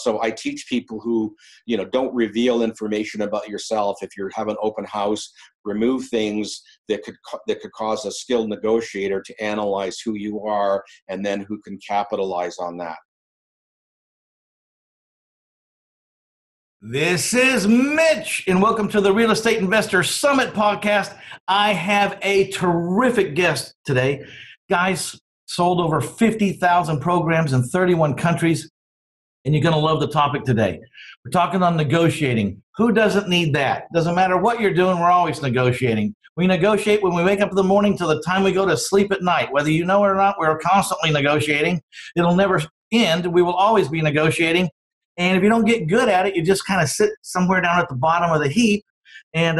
So I teach people who, don't reveal information about yourself. If you have an open house, remove things that could cause a skilled negotiator to analyze who you are and then who can capitalize on that. This is Mitch, and welcome to the Real Estate Investor Summit podcast. I have a terrific guest today. Guys, sold over 50,000 programs in 31 countries, and you're going to love the topic today. We're talking on negotiating. Who doesn't need that? Doesn't matter what you're doing, we're always negotiating. We negotiate when we wake up in the morning till the time we go to sleep at night. Whether you know it or not, we're constantly negotiating. It'll never end. We will always be negotiating. And if you don't get good at it, you just kind of sit somewhere down at the bottom of the heap and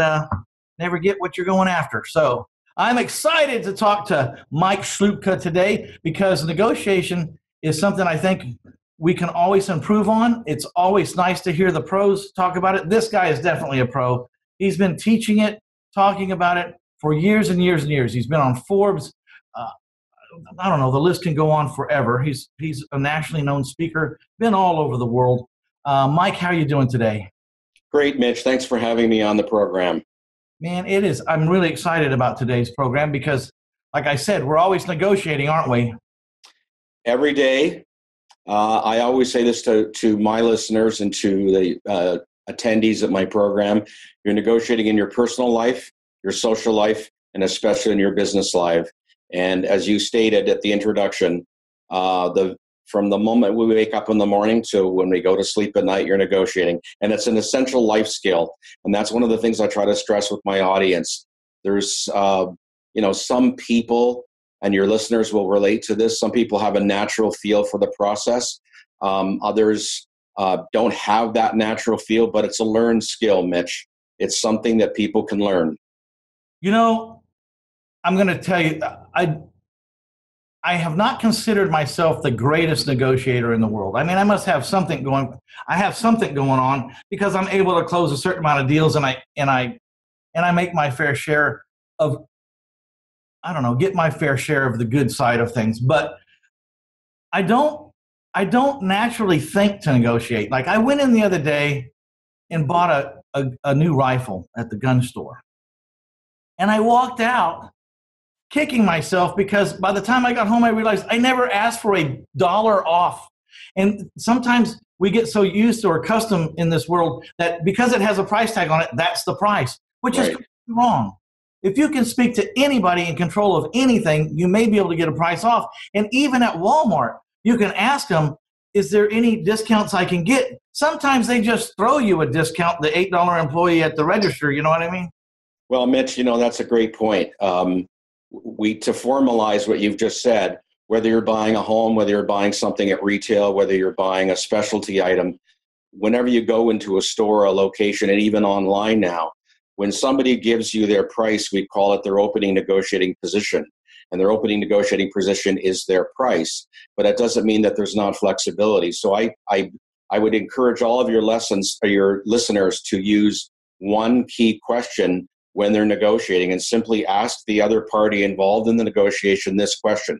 never get what you're going after. So I'm excited to talk to Mitchs Story today because negotiation is something I think we can always improve on. It's always nice to hear the pros talk about it. This guy is definitely a pro. He's been teaching it, talking about it for years and years and years. He's been on Forbes. I don't know, the list can go on forever. He's a nationally known speaker, been all over the world. Mike, how are you doing today? Great, Mitch. Thanks for having me on the program. Man, it is. I'm really excited about today's program because, like I said, we're always negotiating, aren't we? Every day. I always say this to my listeners and to the attendees at my program. You're negotiating in your personal life, your social life, and especially in your business life. And as you stated at the introduction, from the moment we wake up in the morning to when we go to sleep at night, you're negotiating. And it's an essential life skill. And that's one of the things I try to stress with my audience. There's, some people, and your listeners will relate to this, some people have a natural feel for the process. Others don't have that natural feel, but it's a learned skill, Mitch. It's something that people can learn. I'm going to tell you, I have not considered myself the greatest negotiator in the world. I mean, I must have something going. I have something going on because I'm able to close a certain amount of deals, and I make my fair share of, get my fair share of the good side of things. But I don't naturally think to negotiate. Like I went in the other day and bought a new rifle at the gun store, and I walked out kicking myself because by the time I got home, I realized I never asked for $1 off. And sometimes we get so used to or accustomed in this world that because it has a price tag on it, that's the price, which is wrong. If you can speak to anybody in control of anything, you may be able to get a price off. And even at Walmart, you can ask them, is there any discounts I can get? Sometimes they just throw you a discount, the $8 employee at the register, you know what I mean? Well, Mitch, that's a great point. To formalize what you've just said, whether you're buying a home, whether you're buying something at retail, whether you're buying a specialty item, whenever you go into a store, a location, and even online now, when somebody gives you their price, we call it their opening negotiating position. And their opening negotiating position is their price. But that doesn't mean that there's not flexibility. So I would encourage all of your listeners to use one key question when they're negotiating and simply ask the other party involved in the negotiation this question: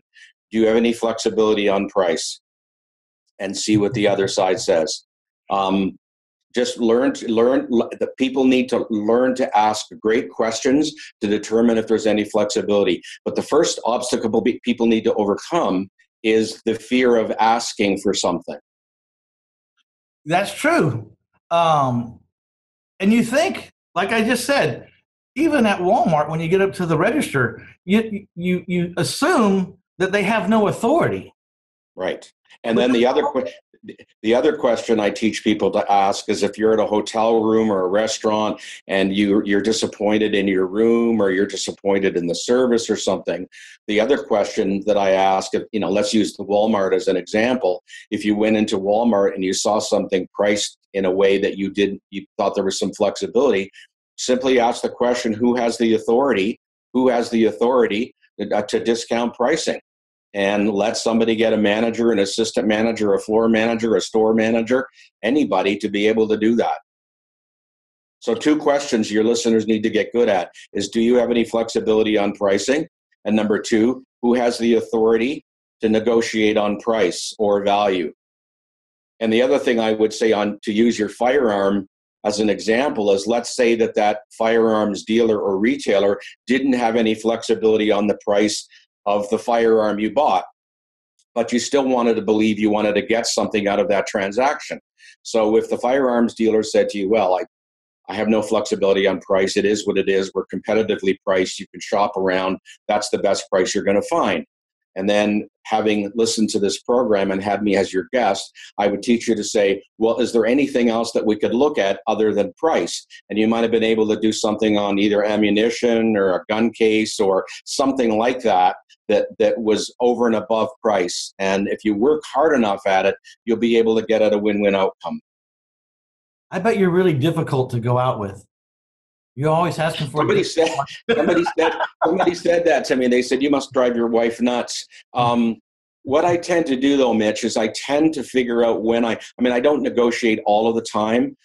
do you have any flexibility on price? And see what the other side says. Just learn. The people need to learn to ask great questions to determine if there's any flexibility. But the first obstacle people need to overcome is the fear of asking for something. That's true. And you think, like I just said, even at Walmart, when you get up to the register, you assume that they have no authority. Right. And then the other question I teach people to ask is if you're at a hotel room or a restaurant and you're disappointed in your room or you're disappointed in the service or something, the other question that I ask, let's use the Walmart as an example. If you went into Walmart and you saw something priced in a way that you thought there was some flexibility, simply ask the question, who has the authority to discount pricing? And let somebody get a manager, an assistant manager, a floor manager, a store manager, anybody to be able to do that. So 2 questions your listeners need to get good at is, do you have any flexibility on pricing? And number 2, who has the authority to negotiate on price or value? And the other thing I would say, on to use your firearm as an example, is let's say that that firearms dealer or retailer didn't have any flexibility on the price of the firearm you bought, but you still wanted to believe you wanted to get something out of that transaction. So if the firearms dealer said to you, well, I have no flexibility on price, it is what it is, we're competitively priced, you can shop around, that's the best price you're going to find. And then, having listened to this program and had me as your guest, I would teach you to say, well, is there anything else that we could look at other than price? And you might have been able to do something on either ammunition or a gun case or something like that, that was over and above price. And if you work hard enough at it, you'll be able to get at a win-win outcome. I bet you're really difficult to go out with. You're always asking for. Somebody said that to me. They said, you must drive your wife nuts. What I tend to do, though, Mitch, is I tend to figure out when I don't negotiate all of the time.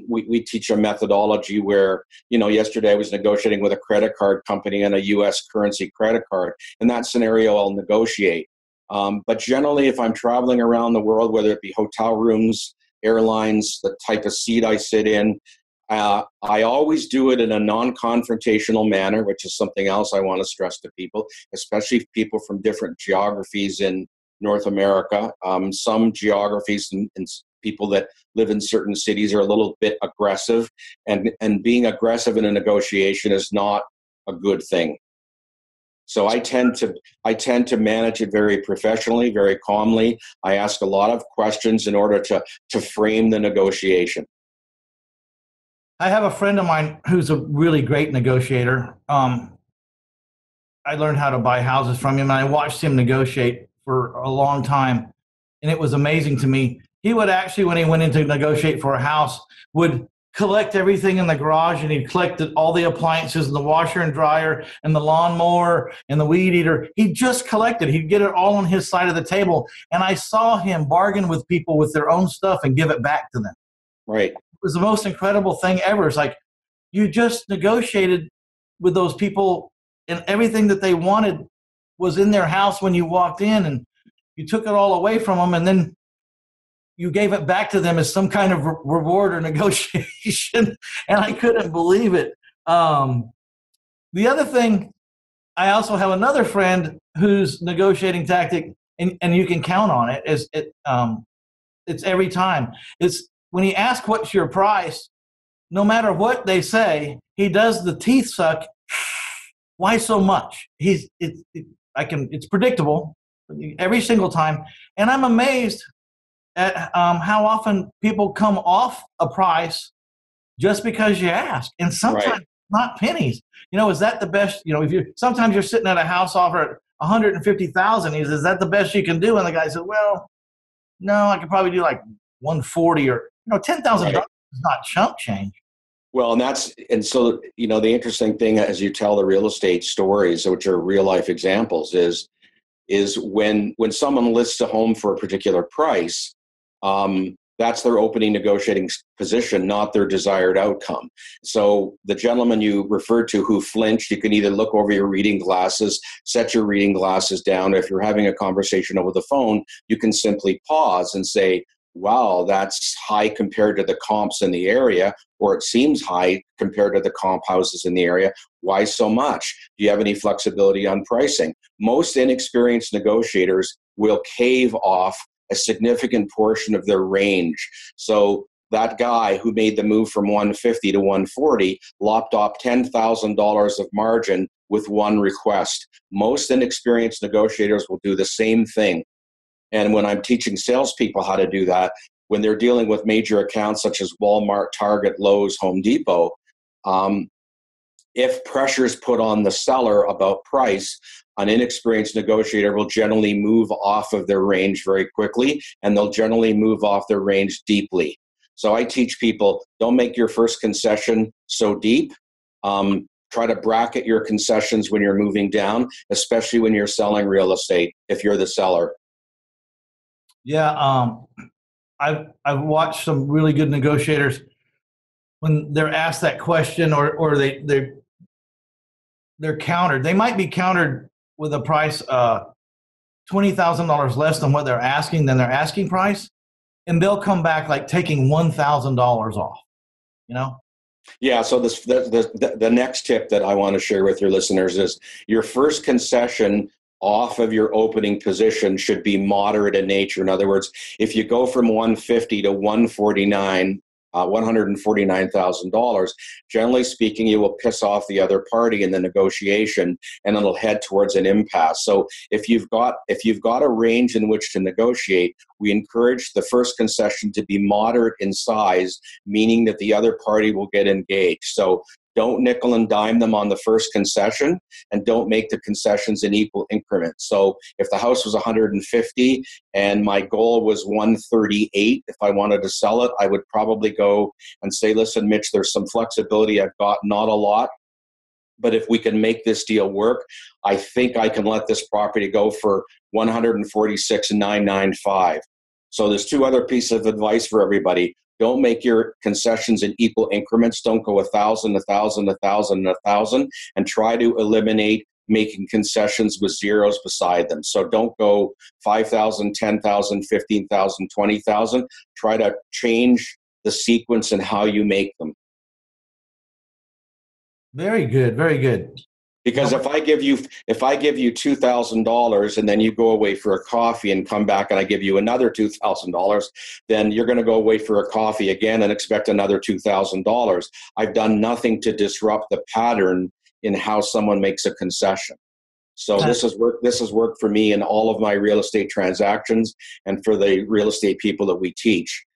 We teach a methodology where, yesterday I was negotiating with a credit card company and a U.S. currency credit card. In that scenario, I'll negotiate. But generally, if I'm traveling around the world, whether it be hotel rooms, airlines, the type of seat I sit in, I always do it in a non-confrontational manner, which is something else I want to stress to people, especially people from different geographies in North America. Some geographies and people that live in certain cities are a little bit aggressive, and being aggressive in a negotiation is not a good thing. So I tend to manage it very professionally, very calmly. I ask a lot of questions in order to frame the negotiation. I have a friend of mine who's a really great negotiator. I learned how to buy houses from him, and I watched him negotiate for a long time, and it was amazing to me. He would actually, when he went in to negotiate for a house, would collect everything in the garage, and he'd collect all the appliances and the washer and dryer and the lawnmower and the weed eater. He just collected. He'd get it all on his side of the table, and I saw him bargain with people with their own stuff and give it back to them. Right. It was the most incredible thing ever. It's like you just negotiated with those people, and everything that they wanted was in their house when you walked in, and you took it all away from them, and then you gave it back to them as some kind of reward or negotiation. And I couldn't believe it. The other thing, I also have another friend whose negotiating tactic, and you can count on it, is it's every time. It's when he asks what's your price, no matter what they say, he does the teeth suck. Why so much? It's predictable every single time, and I'm amazed at how often people come off a price just because you ask, and sometimes Right. not pennies. Is that the best? Sometimes you're sitting at a house offer at $150,000. He says, "Is that the best you can do?" And the guy says, "Well, no, I could probably do like 140 or $10,000 Right. is not chump change." Well, so the interesting thing as you tell the real estate stories, which are real life examples, is when someone lists a home for a particular price, that's their opening negotiating position, not their desired outcome. So the gentleman you referred to who flinched, you can either look over your reading glasses, set your reading glasses down. If you're having a conversation over the phone, you can simply pause and say, wow, that's high compared to the comps in the area, or it seems high compared to the comp houses in the area. Why so much? Do you have any flexibility on pricing? Most inexperienced negotiators will cave off a significant portion of their range. So that guy who made the move from 150 to 140 lopped off $10,000 of margin with one request. Most inexperienced negotiators will do the same thing. And when I'm teaching salespeople how to do that, when they're dealing with major accounts such as Walmart, Target, Lowe's, Home Depot, if pressure is put on the seller about price, an inexperienced negotiator will generally move off of their range very quickly, and they'll generally move off their range deeply. So I teach people, don't make your first concession so deep. Try to bracket your concessions when you're moving down, especially when you're selling real estate, if you're the seller. Yeah, I've watched some really good negotiators when they're asked that question, or they're countered. They might be countered with a price $20,000 less than what they're asking, than their asking price, and they'll come back like taking $1,000 off, you know? Yeah, so the next tip that I want to share with your listeners is your first concession off of your opening position should be moderate in nature. In other words, if you go from 150 to 149, $149,000, generally speaking, you will piss off the other party in the negotiation, and it'll head towards an impasse. So if you've got a range in which to negotiate, we encourage the first concession to be moderate in size, meaning that the other party will get engaged. So don't nickel and dime them on the first concession, and don't make the concessions in equal increments. So if the house was 150 and my goal was 138, if I wanted to sell it, I would probably go and say, listen, Mitch, there's some flexibility. I've got not a lot, but if we can make this deal work, I think I can let this property go for 146,995. So there's two other pieces of advice for everybody. Don't make your concessions in equal increments. Don't go 1,000, 1,000, 1,000, 1,000, and try to eliminate making concessions with zeros beside them. So don't go 5,000, 10,000, 15,000, 20,000. Try to change the sequence and how you make them. Very good, very good. Because if I give you $2,000 and then you go away for a coffee and come back and I give you another $2,000, then you're going to go away for a coffee again and expect another $2,000. I've done nothing to disrupt the pattern in how someone makes a concession. So this has worked for me in all of my real estate transactions and for the real estate people that we teach.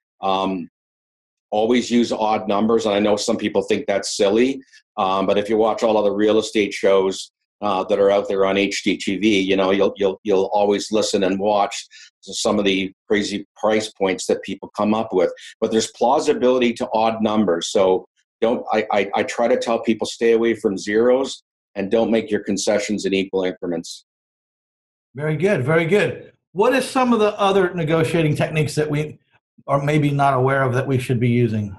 Always use odd numbers, and I know some people think that's silly, but if you watch all of the real estate shows that are out there on HGTV, you know you'll always listen and watch some of the crazy price points that people come up with. But there's plausibility to odd numbers, so I try to tell people stay away from zeros and don't make your concessions in equal increments. Very good, very good. What is some of the other negotiating techniques that we are maybe not aware of that we should be using?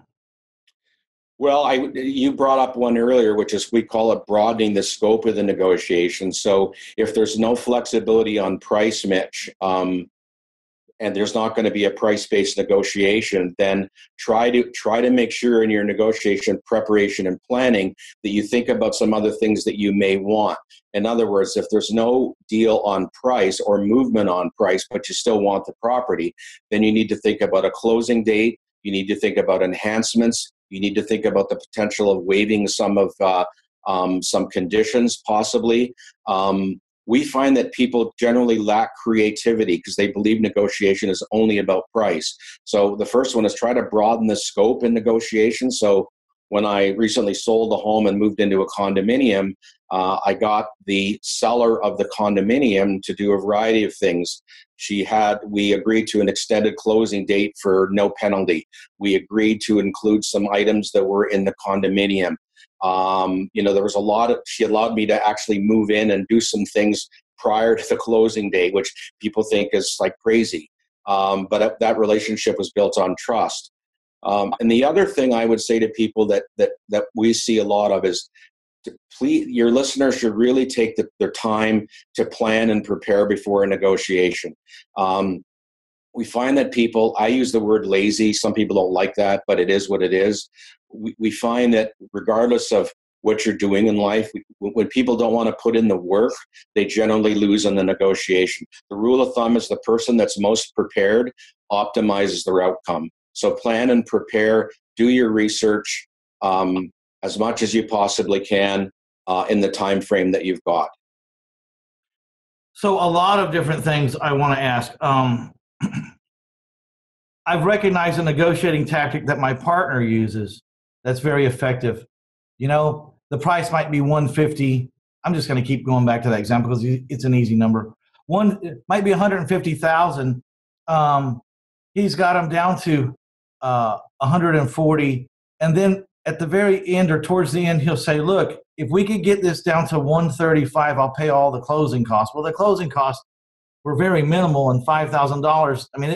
Well, you brought up one earlier, which is we call it broadening the scope of the negotiation. So if there's no flexibility on price, Mitch, and there's not going to be a price-based negotiation, then try to make sure in your negotiation preparation and planning that you think about some other things that you may want. In other words, if there's no deal on price or movement on price, but you still want the property, then you need to think about a closing date. You need to think about enhancements. You need to think about the potential of waiving some conditions, possibly. We find that people generally lack creativity because they believe negotiation is only about price. So the first one is try to broaden the scope in negotiation. So when I recently sold a home and moved into a condominium, I got the seller of the condominium to do a variety of things. We agreed to an extended closing date for no penalty. We agreed to include some items that were in the condominium. There was she allowed me to actually move in and do some things prior to the closing date, which people think is like crazy. But that relationship was built on trust. And the other thing I would say to people that we see a lot of is, please, your listeners should really take their time to plan and prepare before a negotiation. We find that I use the word lazy. Some people don't like that, but it is what it is. We find that regardless of what you're doing in life, when people don't want to put in the work, they generally lose in the negotiation. The rule of thumb is the person that's most prepared optimizes their outcome. So plan and prepare, do your research as much as you possibly can in the time frame that you've got. So a lot of different things I want to ask. I've recognized a negotiating tactic that my partner uses that's very effective. You know, the price might be 150. I'm just going to keep going back to that example because it's an easy number. It might be 150,000. He's got them down to 140, and then at the very end or towards the end, he'll say, "Look, if we could get this down to 135, I'll pay all the closing costs." Well, the closing costs were very minimal, and $5,000. I mean,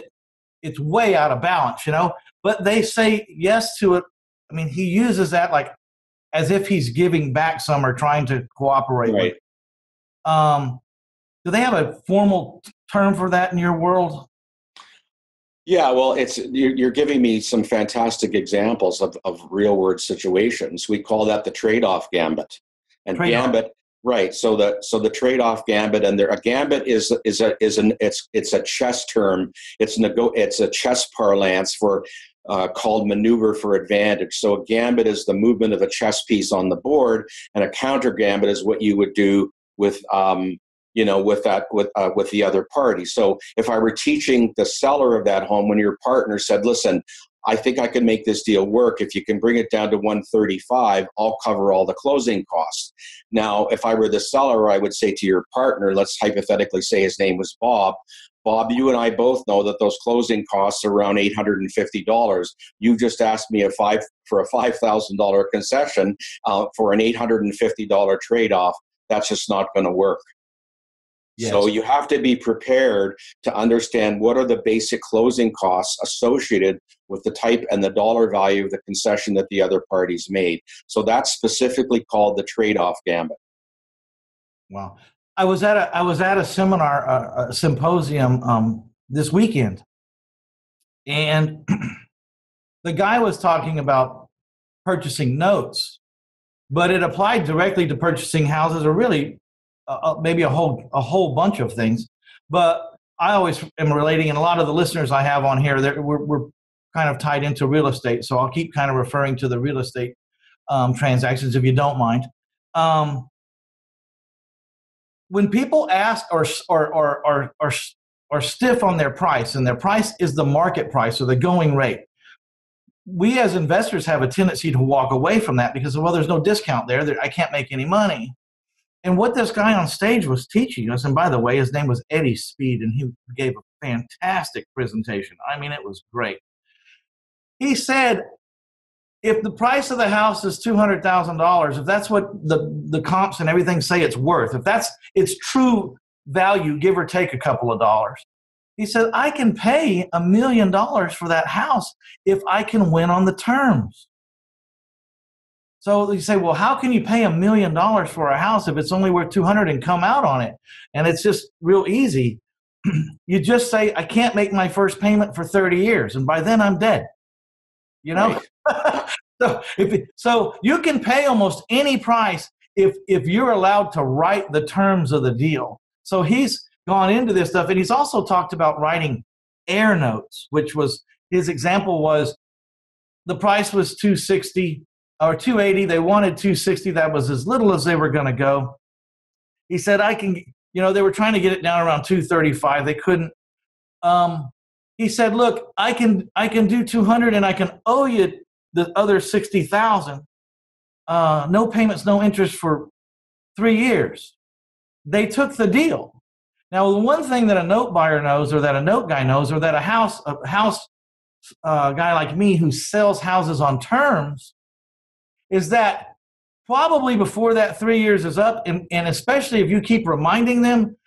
it's way out of balance, you know. But they say yes to it. I mean, he uses that like as if he's giving back some or trying to cooperate. Right. Do they have a formal term for that in your world? Yeah, well, you're giving me some fantastic examples of real world situations. We call that the trade-off gambit. And Trade-off. gambit, right? So the trade-off gambit, and a gambit it's a chess term. It's a chess parlance for called maneuver for advantage. So a gambit is the movement of a chess piece on the board, and a counter gambit is what you would do with with the other party. So if I were teaching the seller of that home, when your partner said, listen, I think I can make this deal work. If you can bring it down to 135, I'll cover all the closing costs. Now, if I were the seller, I would say to your partner, let's hypothetically say his name was Bob. Bob, you and I both know that those closing costs are around $850. You just asked me for a $5,000 concession for an $850 trade-off. That's just not going to work. Yes. So you have to be prepared to understand what are the basic closing costs associated with the type and the dollar value of the concession that the other parties made. So that's specifically called the trade-off gambit. Wow. I was at a seminar, a symposium this weekend, and the guy was talking about purchasing notes, but it applied directly to purchasing houses, or really maybe a whole bunch of things. But I always am relating, and a lot of the listeners I have on here, we're kind of tied into real estate, so I'll keep kind of referring to the real estate transactions if you don't mind. When people ask or stiff on their price, and their price is the market price or the going rate, we as investors have a tendency to walk away from that because, well, there's no discount there. I can't make any money. And what this guy on stage was teaching us, and by the way, his name was Eddie Speed, and he gave a fantastic presentation. I mean, it was great. He said, if the price of the house is $200,000, if that's what the comps and everything say it's worth, if that's its true value, give or take a couple of dollars, he said, I can pay $1 million for that house if I can win on the terms. So you say, well, how can you pay $1 million for a house if it's only worth 200 and come out on it? And it's just real easy. You just say, I can't make my first payment for 30 years, and by then I'm dead. You know? Right. So you can pay almost any price if you're allowed to write the terms of the deal. So he's gone into this stuff, and he's also talked about writing air notes, which was his example was the price was $260 or $280. They wanted $260. That was as little as they were going to go. He said, they were trying to get it down around $235. They couldn't. He said, look, I can do $200, and I can owe you the other $60,000. No payments, no interest for 3 years. They took the deal. Now, the one thing that a note buyer knows, or that a note guy knows, or that a house guy like me who sells houses on terms, is that probably before that 3 years is up, and especially if you keep reminding them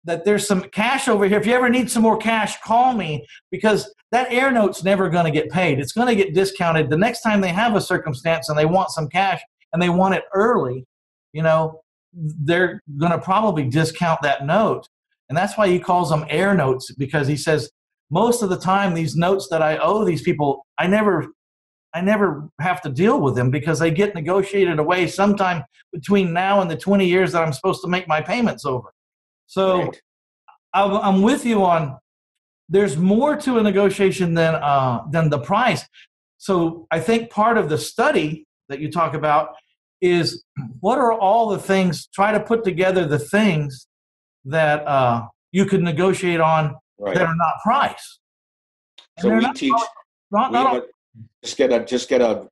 that there's some cash over here. If you ever need some more cash, call me, because that air note's never going to get paid. It's going to get discounted. The next time they have a circumstance and they want some cash and they want it early, they're going to probably discount that note. And that's why he calls them air notes, because he says, most of the time, these notes that I owe these people, I never have to deal with them because they get negotiated away sometime between now and the 20 years that I'm supposed to make my payments over. So right. I'm with you on, there's more to a negotiation than the price. So I think part of the study that you talk about is, what are all the things, try to put together the things that you could negotiate on right. that are not price. And so we teach, just get a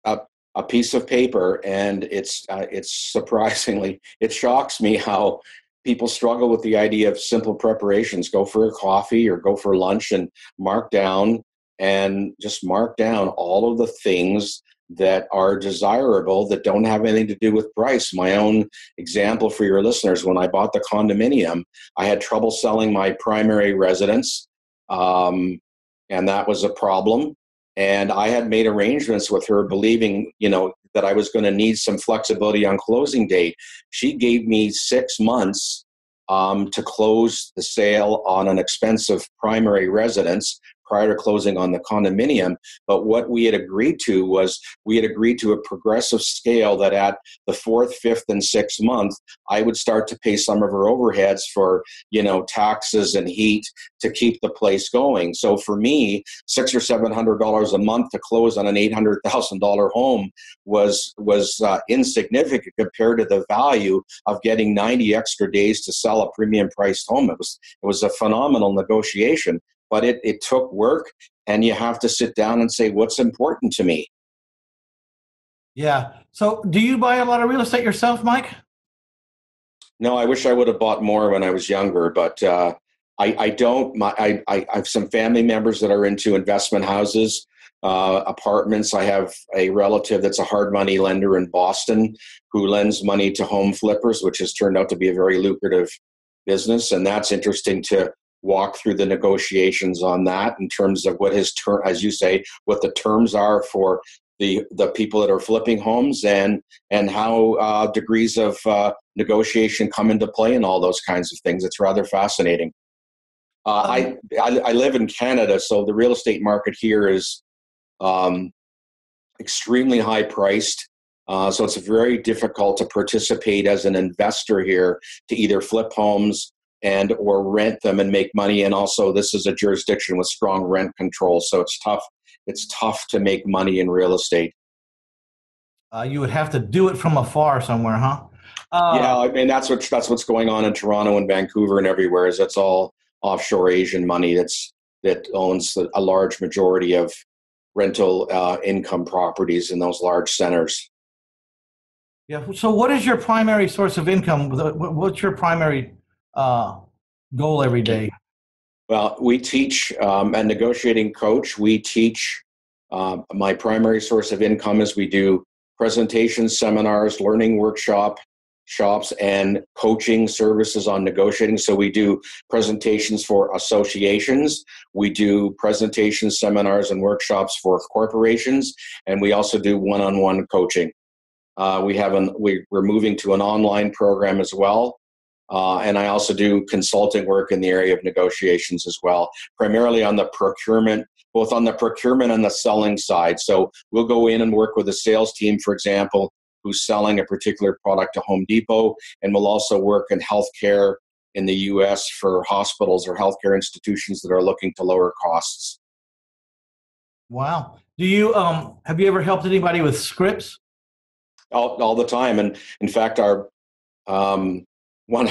piece of paper, and it's surprisingly, it shocks me how people struggle with the idea of simple preparations. Go for a coffee or go for lunch and mark down all of the things that are desirable that don't have anything to do with price. My own example for your listeners, when I bought the condominium, I had trouble selling my primary residence, and that was a problem. And I had made arrangements with her, believing, that I was going to need some flexibility on closing date. She gave me 6 months to close the sale on an expensive primary residence, prior to closing on the condominium. But what we had agreed to was we had agreed to a progressive scale that at the fourth, fifth, and sixth month, I would start to pay some of her overheads for, taxes and heat to keep the place going. So for me, $600 or $700 a month to close on an $800,000 home was insignificant compared to the value of getting 90 extra days to sell a premium priced home. It was a phenomenal negotiation, but it took work, and you have to sit down and say, what's important to me? Yeah. So do you buy a lot of real estate yourself, Mike? No, I wish I would have bought more when I was younger, but I don't. I have some family members that are into investment houses, apartments. I have a relative that's a hard money lender in Boston who lends money to home flippers, which has turned out to be a very lucrative business. And that's interesting to walk through the negotiations on that in terms of what his term, as you say, what the terms are for the people that are flipping homes, and how degrees of negotiation come into play and all those kinds of things. It's rather fascinating. I live in Canada, so the real estate market here is extremely high priced. So it's very difficult to participate as an investor here to either flip homes and or rent them and make money. And also, this is a jurisdiction with strong rent control, so it's tough. It's tough to make money in real estate. You would have to do it from afar somewhere, huh? Yeah, I mean that's what's going on in Toronto and Vancouver and everywhere. Is that's all offshore Asian money that owns a large majority of rental income properties in those large centers. Yeah. So what is your primary source of income? What's your primary goal every day? Well, we teach a negotiating coach. We teach. My primary source of income is we do presentations, seminars, learning shops, and coaching services on negotiating. So we do presentations for associations. We do presentations, seminars, and workshops for corporations. And we also do one-on-one coaching. We're moving to an online program as well. And I also do consulting work in the area of negotiations as well, primarily on the procurement, both on the procurement and the selling side. So we'll go in and work with a sales team, for example, who's selling a particular product to Home Depot, and we'll also work in healthcare in the U.S. for hospitals or healthcare institutions that are looking to lower costs. Wow. Do you have you ever helped anybody with scripts? All the time, and in fact, our one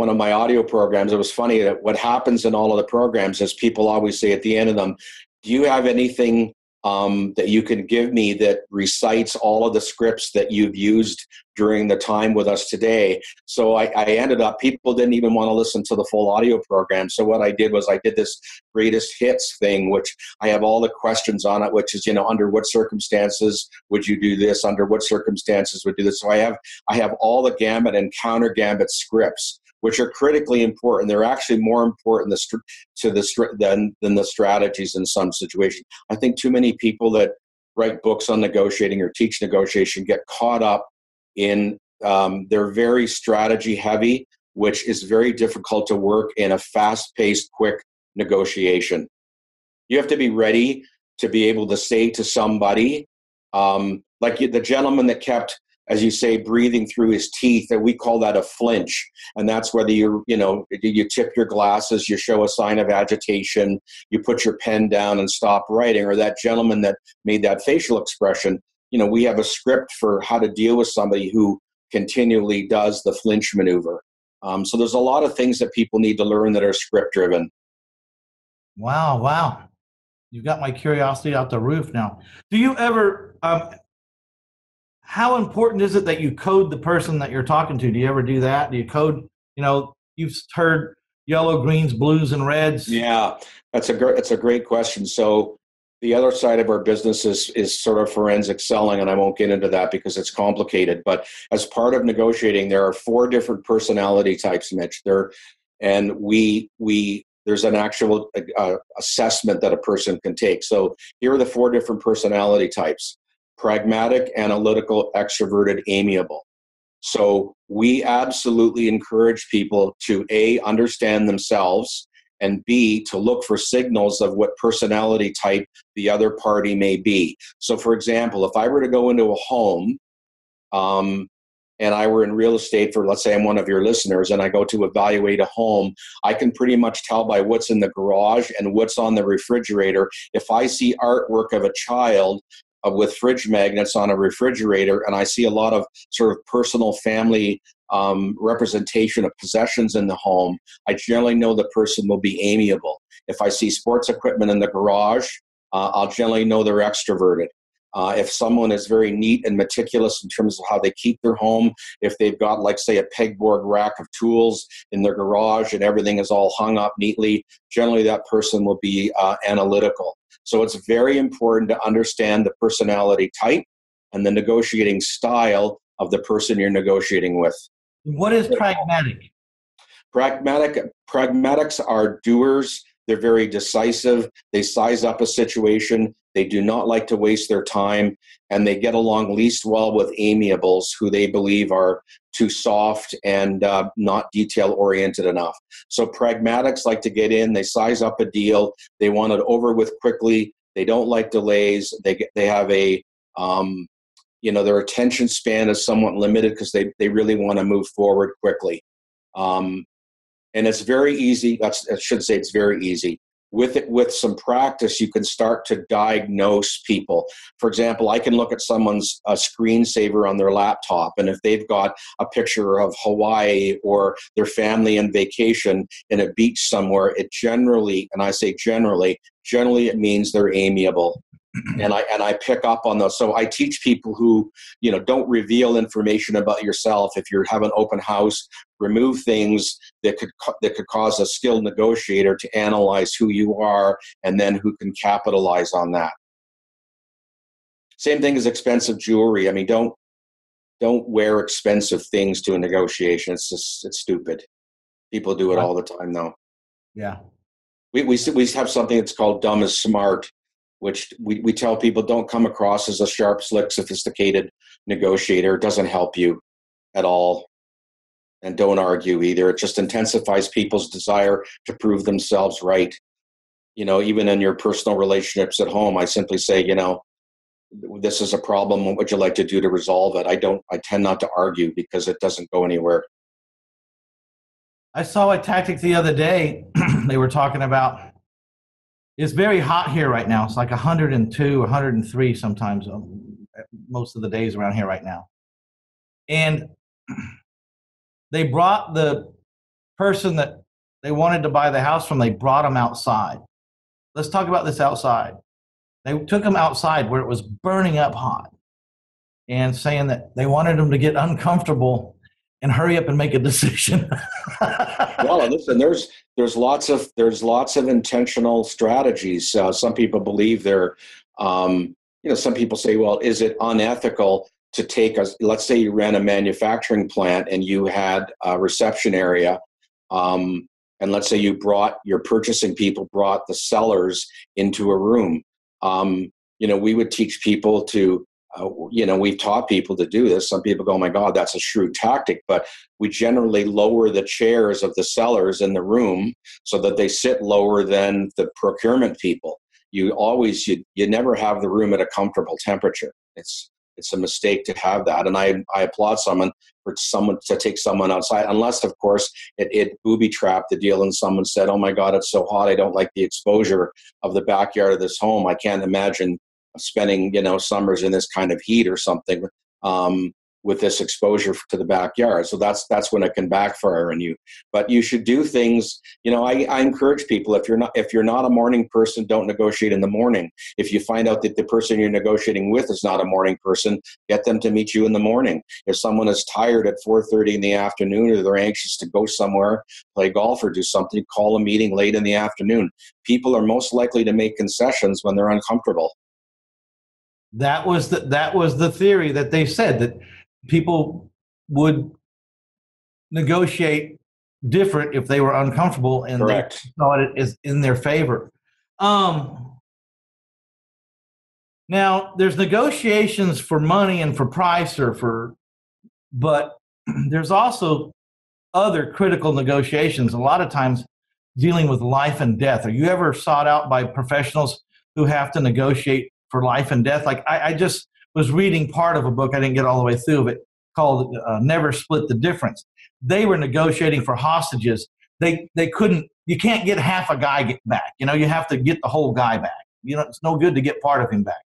of my audio programs, it was funny that what happens in all of the programs is people always say at the end of them, do you have anything that you can give me that recites all of the scripts that you've used during the time with us today? So I ended up, people didn't even want to listen to the full audio program. So what I did was I did this greatest hits thing, which I have all the questions on it, which is, under what circumstances would you do this? Under what circumstances would do this? So I have all the gambit and counter gambit scripts, which are critically important. They're actually more important than the strategies in some situations. I think too many people that write books on negotiating or teach negotiation get caught up in, they're very strategy heavy, which is very difficult to work in a fast-paced, quick negotiation. You have to be ready to be able to say to somebody, like the gentleman that kept, as you say, breathing through his teeth, that we call that a flinch. And that's whether you tip your glasses, you show a sign of agitation, you put your pen down and stop writing, or that gentleman that made that facial expression. We have a script for how to deal with somebody who continually does the flinch maneuver. So there's a lot of things that people need to learn that are script driven. Wow. You've got my curiosity out the roof now. Do you ever, how important is it that you code the person that you're talking to? Do you ever do that? Do you code, you've heard yellow, greens, blues, and reds? Yeah, that's a great question. So the other side of our business is sort of forensic selling, and I won't get into that because it's complicated. But as part of negotiating, there are 4 different personality types, Mitch. There's an actual assessment that a person can take. So here are the 4 different personality types: pragmatic, analytical, extroverted, amiable. So we absolutely encourage people to understand themselves and B, to look for signals of what personality type the other party may be. So for example, if I were to go into a home, and I were in real estate for, let's say I'm one of your listeners, and I go to evaluate a home, I can pretty much tell by what's in the garage and what's on the refrigerator. If I see artwork of a child with fridge magnets on a refrigerator, and I see a lot of sort of personal family representation of possessions in the home, I generally know the person will be amiable. If I see sports equipment in the garage, I'll generally know they're extroverted. If someone is very neat and meticulous in terms of how they keep their home, if they've got, like, say, a pegboard rack of tools in their garage and everything is all hung up neatly, generally that person will be analytical. So it's very important to understand the personality type and the negotiating style of the person you're negotiating with. What is pragmatic? Pragmatics are doers. They're very decisive. They size up a situation. They do not like to waste their time, and they get along least well with amiables, who they believe are too soft and not detail-oriented enough. So pragmatics like to get in. They size up a deal. They want it over with quickly. They don't like delays. They have a their attention span is somewhat limited because they really want to move forward quickly. And it's very easy. I should say it's very easy. With some practice, you can start to diagnose people. For example, I can look at someone's screensaver on their laptop, and if they've got a picture of Hawaii or their family on vacation in a beach somewhere, it generally, and I say generally it means they're amiable. And I pick up on those. So I teach people who, don't reveal information about yourself. If you have an open house, remove things that could cause a skilled negotiator to analyze who you are and then who can capitalize on that. Same thing as expensive jewelry. I mean, don't wear expensive things to a negotiation. It's stupid. People do it all the time, though. Yeah. We have something that's called dumb is smart, which we tell people don't come across as a sharp, slick, sophisticated negotiator. It doesn't help you at all. And don't argue either. It just intensifies people's desire to prove themselves right. Even in your personal relationships at home, I simply say, this is a problem. What would you like to do to resolve it? I tend not to argue because it doesn't go anywhere. I saw a tactic the other day. They were talking about, it's very hot here right now. It's like 102, 103 sometimes, most of the days around here right now. And they brought the person that they wanted to buy the house from, they brought them outside. Let's talk about this outside. They took them outside where it was burning up hot and saying that they wanted them to get uncomfortable and hurry up and make a decision. Well, listen, there's lots of intentional strategies. Some people believe some people say, well, is it unethical to take let's say you ran a manufacturing plant and you had a reception area, and let's say your purchasing people brought the sellers into a room. We would teach people to, we've taught people to do this. Some people go, oh my God, that's a shrewd tactic. But we generally lower the chairs of the sellers in the room so that they sit lower than the procurement people. You never have the room at a comfortable temperature. It's a mistake to have that. And I applaud someone to take someone outside, unless, of course, it booby-trapped the deal and someone said, oh my God, it's so hot. I don't like the exposure of the backyard of this home. I can't imagine spending, summers in this kind of heat or something with this exposure to the backyard. So that's when it can backfire on you. But you should do things, I encourage people, if you're not a morning person, don't negotiate in the morning. If you find out that the person you're negotiating with is not a morning person, get them to meet you in the morning. If someone is tired at 4:30 in the afternoon, or they're anxious to go somewhere, play golf or do something, call a meeting late in the afternoon. People are most likely to make concessions when they're uncomfortable. That was the theory that they said, that people would negotiate different if they were uncomfortable, and Correct. They thought it is in their favor. Now there's negotiations for money and for price but there's also other critical negotiations. A lot of times dealing with life and death. Are you ever sought out by professionals who have to negotiate for life and death? Like I just was reading part of a book, I didn't get all the way through of it, called Never Split the Difference. They were negotiating for hostages. They couldn't, you can't get half a guy back. You have to get the whole guy back. It's no good to get part of him back.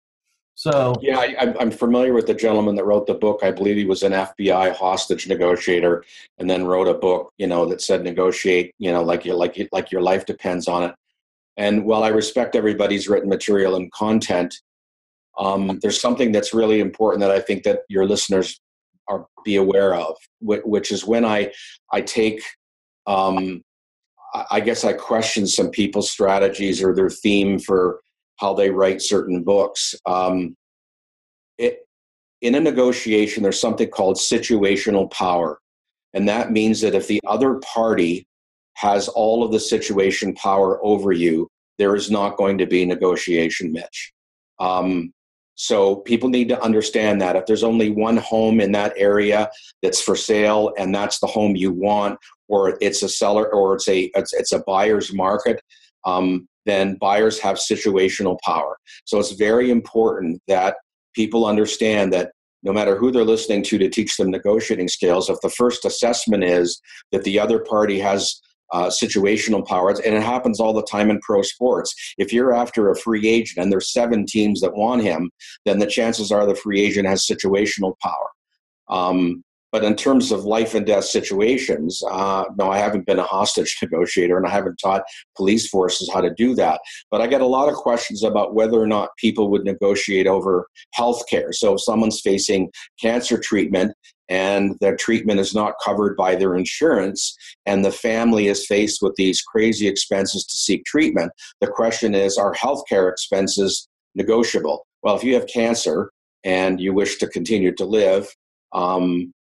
So yeah, I'm familiar with the gentleman that wrote the book. I believe he was an FBI hostage negotiator, and then wrote a book, that said negotiate, like your life depends on it. And while I respect everybody's written material and content, there's something that's really important that I think that your listeners be aware of, which is when I take, I guess I question some people's strategies or their theme for how they write certain books. In a negotiation, there's something called situational power. And that means that if the other party has all of the situation power over you, there is not going to be negotiation, Mitch. So people need to understand that if there's only one home in that area that's for sale and that's the home you want, or it's a seller, or it's a buyer's market, then buyers have situational power. So it's very important that people understand that no matter who they're listening to teach them negotiating skills, if the first assessment is that the other party has situational power, and it happens all the time in pro sports. If you're after a free agent and there's 7 teams that want him, then the chances are the free agent has situational power. But in terms of life and death situations, no, I haven't been a hostage negotiator, and I haven't taught police forces how to do that. But I get a lot of questions about whether or not people would negotiate over healthcare. So if someone's facing cancer treatment and their treatment is not covered by their insurance, and the family is faced with these crazy expenses to seek treatment, the question is, are healthcare expenses negotiable? Well, if you have cancer and you wish to continue to live,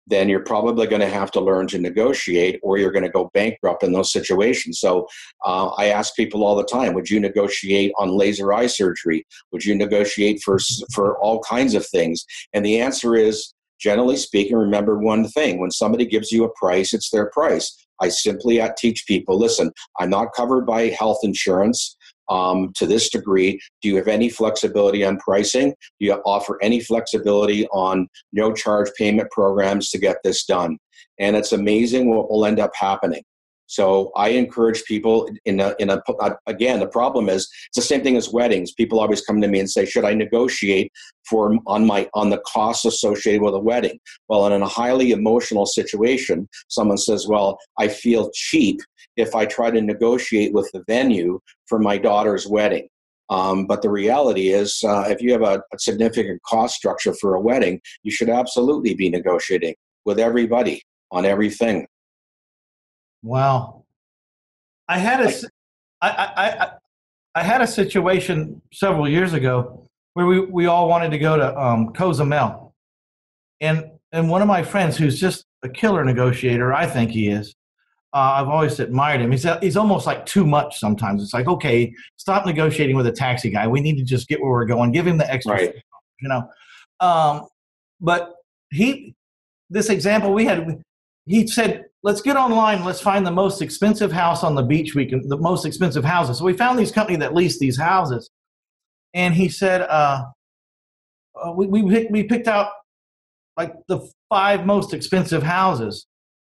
then you're probably going to have to learn to negotiate, or you're going to go bankrupt in those situations. So I ask people all the time, would you negotiate on laser eye surgery? Would you negotiate for all kinds of things? And the answer is, generally speaking, remember one thing: when somebody gives you a price, it's their price. I simply teach people, listen, I'm not covered by health insurance to this degree. Do you have any flexibility on pricing? Do you offer any flexibility on no charge payment programs to get this done? And it's amazing what will end up happening. So I encourage people again, the problem is it's the same thing as weddings. People always come to me and say, should I negotiate on the costs associated with a wedding? Well, in a highly emotional situation, someone says, well, I feel cheap if I try to negotiate with the venue for my daughter's wedding. But the reality is, if you have a significant cost structure for a wedding, you should absolutely be negotiating with everybody on everything. Wow. I had a situation several years ago where we all wanted to go to Cozumel. And one of my friends, who's just a killer negotiator, I think he is, I've always admired him. He's almost like too much sometimes. It's like, okay, stop negotiating with a taxi guy. We need to just get where we're going. Give him the extra, right. But this example we had, he said, let's get online. Let's find the most expensive house on the beach. The most expensive houses. So we found these companies that lease these houses. And he said, we picked out like the 5 most expensive houses.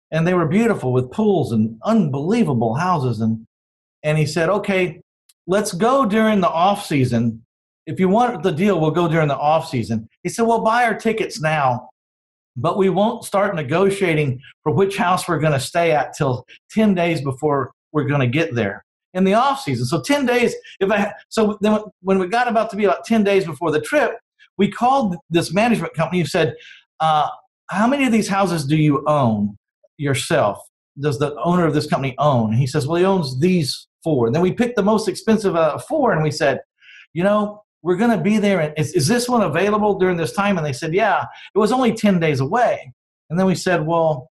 And they were beautiful with pools and unbelievable houses. And he said, okay, let's go during the off season. If you want the deal, we'll go during the off season. He said, we'll buy our tickets now, but we won't start negotiating for which house we're going to stay at till 10 days before we're going to get there in the off season. So 10 days. So then when we got about to be about 10 days before the trip, we called this management company and said, how many of these houses do you own yourself? Does the owner of this company own? And he says, well, he owns these 4. And then we picked the most expensive 4, and we said, we're going to be there. And is this one available during this time? And they said, yeah. It was only 10 days away. And then we said, well,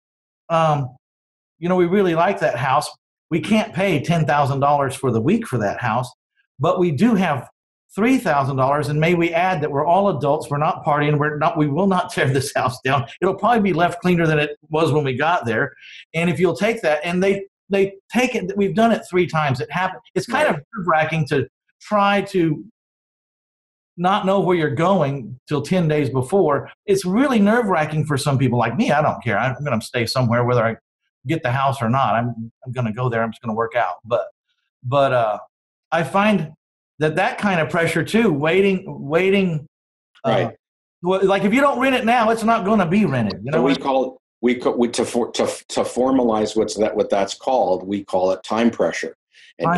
we really like that house. We can't pay $10,000 for the week for that house, but we do have $3,000, and may we add that we're all adults, we're not partying, we will not tear this house down. It'll probably be left cleaner than it was when we got there. And if you'll take that, and they they take it. We've done it 3 times. It happened. It's kind of nerve-wracking to try to not know where you're going till 10 days before. It's really nerve-wracking for some people like me. I don't care. I'm going to stay somewhere whether I get the house or not. I'm going to go there. I'm just going to work out. But I find that kind of pressure too, waiting. Right. Like if you don't rent it now, it's not going to be rented. You know, so to formalize what that's called, we call it time pressure. And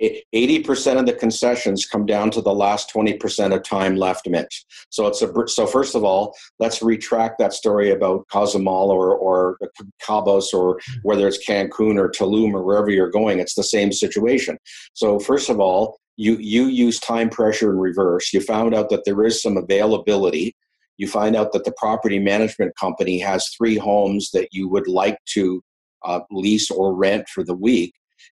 80% of the concessions come down to the last 20% of time left, Mitch. So so first of all, let's retract that story about Cozumel or Cabos, or whether it's Cancun or Tulum or wherever you're going. It's the same situation. So first of all, you use time pressure in reverse. You found out that there is some availability. You find out that the property management company has 3 homes that you would like to lease or rent for the week.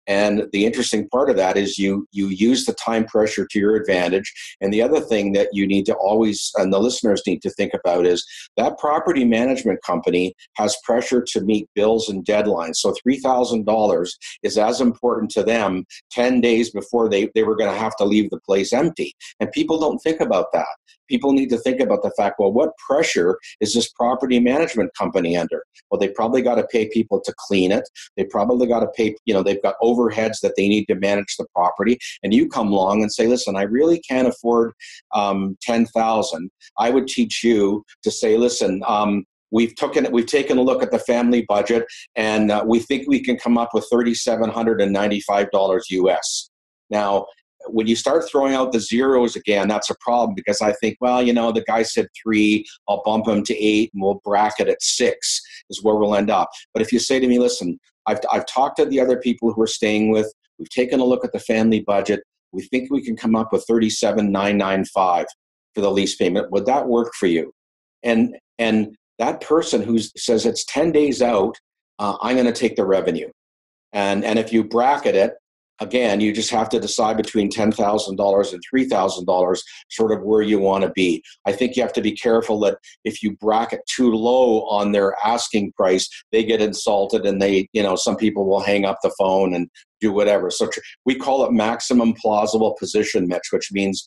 And the interesting part of that is you use the time pressure to your advantage. And the other thing that you need to always, and the listeners need to think about, is that property management company has pressure to meet bills and deadlines. So $3,000 is as important to them 10 days before they were going to have to leave the place empty. And people don't think about that. People need to think about the fact, well, what pressure is this property management company under? Well, they probably got to pay people to clean it. They probably got to pay, they've got overheads that they need to manage the property. And you come along and say, listen, I really can't afford $10,000. I would teach you to say, listen, we've taken a look at the family budget, and we think we can come up with $3,795 US. Now, when you start throwing out the zeros again, that's a problem, because I think, well, the guy said 3, I'll bump him to 8, and we'll bracket at 6 is where we'll end up. But if you say to me, listen, I've talked to the other people who are staying with, we've taken a look at the family budget, we think we can come up with $37,995 for the lease payment. Would that work for you? And that person who says it's 10 days out, I'm going to take the revenue. And if you bracket it, again, you just have to decide between $10,000 and $3,000, sort of where you want to be. I think you have to be careful that if you bracket too low on their asking price, they get insulted, and some people will hang up the phone and do whatever. So we call it maximum plausible position, Mitch, which means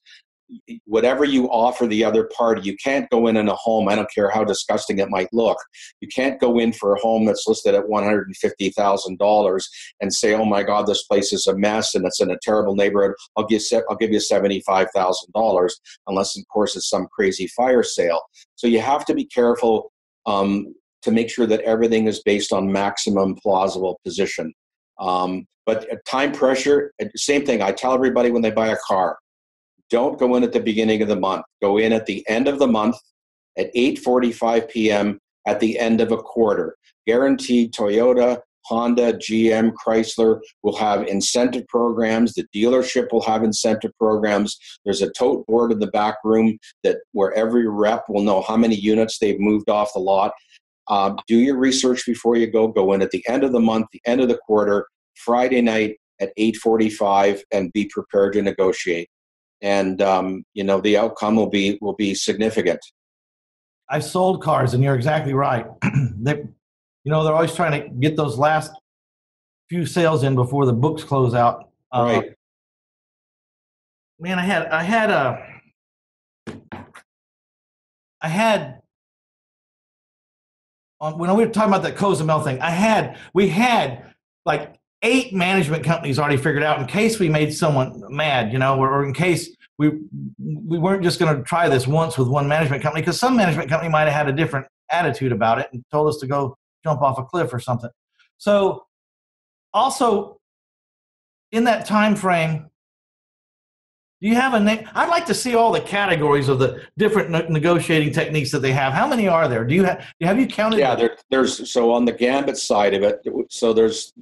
whatever you offer the other party, you can't go in a home, I don't care how disgusting it might look, you can't go in for a home that's listed at $150,000 and say, oh my God, this place is a mess and it's in a terrible neighborhood, I'll give you $75,000, unless of course it's some crazy fire sale. So you have to be careful to make sure that everything is based on maximum plausible position. But time pressure, same thing. I tell everybody when they buy a car, don't go in at the beginning of the month. Go in at the end of the month at 8:45 p.m. at the end of a quarter. Guaranteed Toyota, Honda, GM, Chrysler will have incentive programs. The dealership will have incentive programs. There's a tote board in the back room where every rep will know how many units they've moved off the lot. Do your research before you go. Go in at the end of the month, the end of the quarter, Friday night at 8:45, and be prepared to negotiate. And the outcome will be significant. I've sold cars, and you're exactly right. They're always trying to get those last few sales in before the books close out. Right. Man, I had when we were talking about that Cozumel thing, we had like 8 management companies already figured out in case we made someone mad, or in case we weren't just going to try this once with one management company, because some management company might have had a different attitude about it and told us to go jump off a cliff or something. So also in that time frame, do you have a name? I'd like to see all the categories of the different negotiating techniques that they have. How many are there? Have you counted? Yeah, there's so on the Gambit side of it. So there's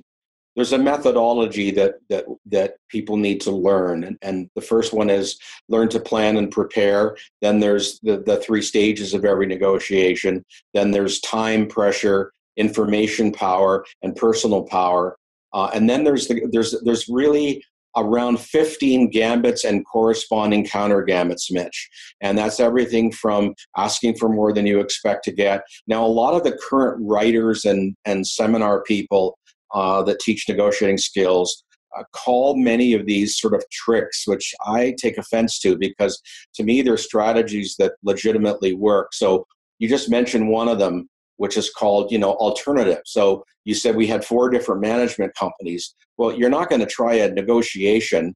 a methodology that people need to learn, and the first one is learn to plan and prepare. Then there's the 3 stages of every negotiation. Then there's time pressure, information power, and personal power. And then there's really around 15 gambits and corresponding counter gambits, Mitch. And that's everything from asking for more than you expect to get. Now, a lot of the current writers and seminar people that teach negotiating skills call many of these sort of tricks, which I take offense to, because to me, they're strategies that legitimately work. So you just mentioned one of them, which is called, alternative. So you said we had 4 different management companies. Well, you're not going to try a negotiation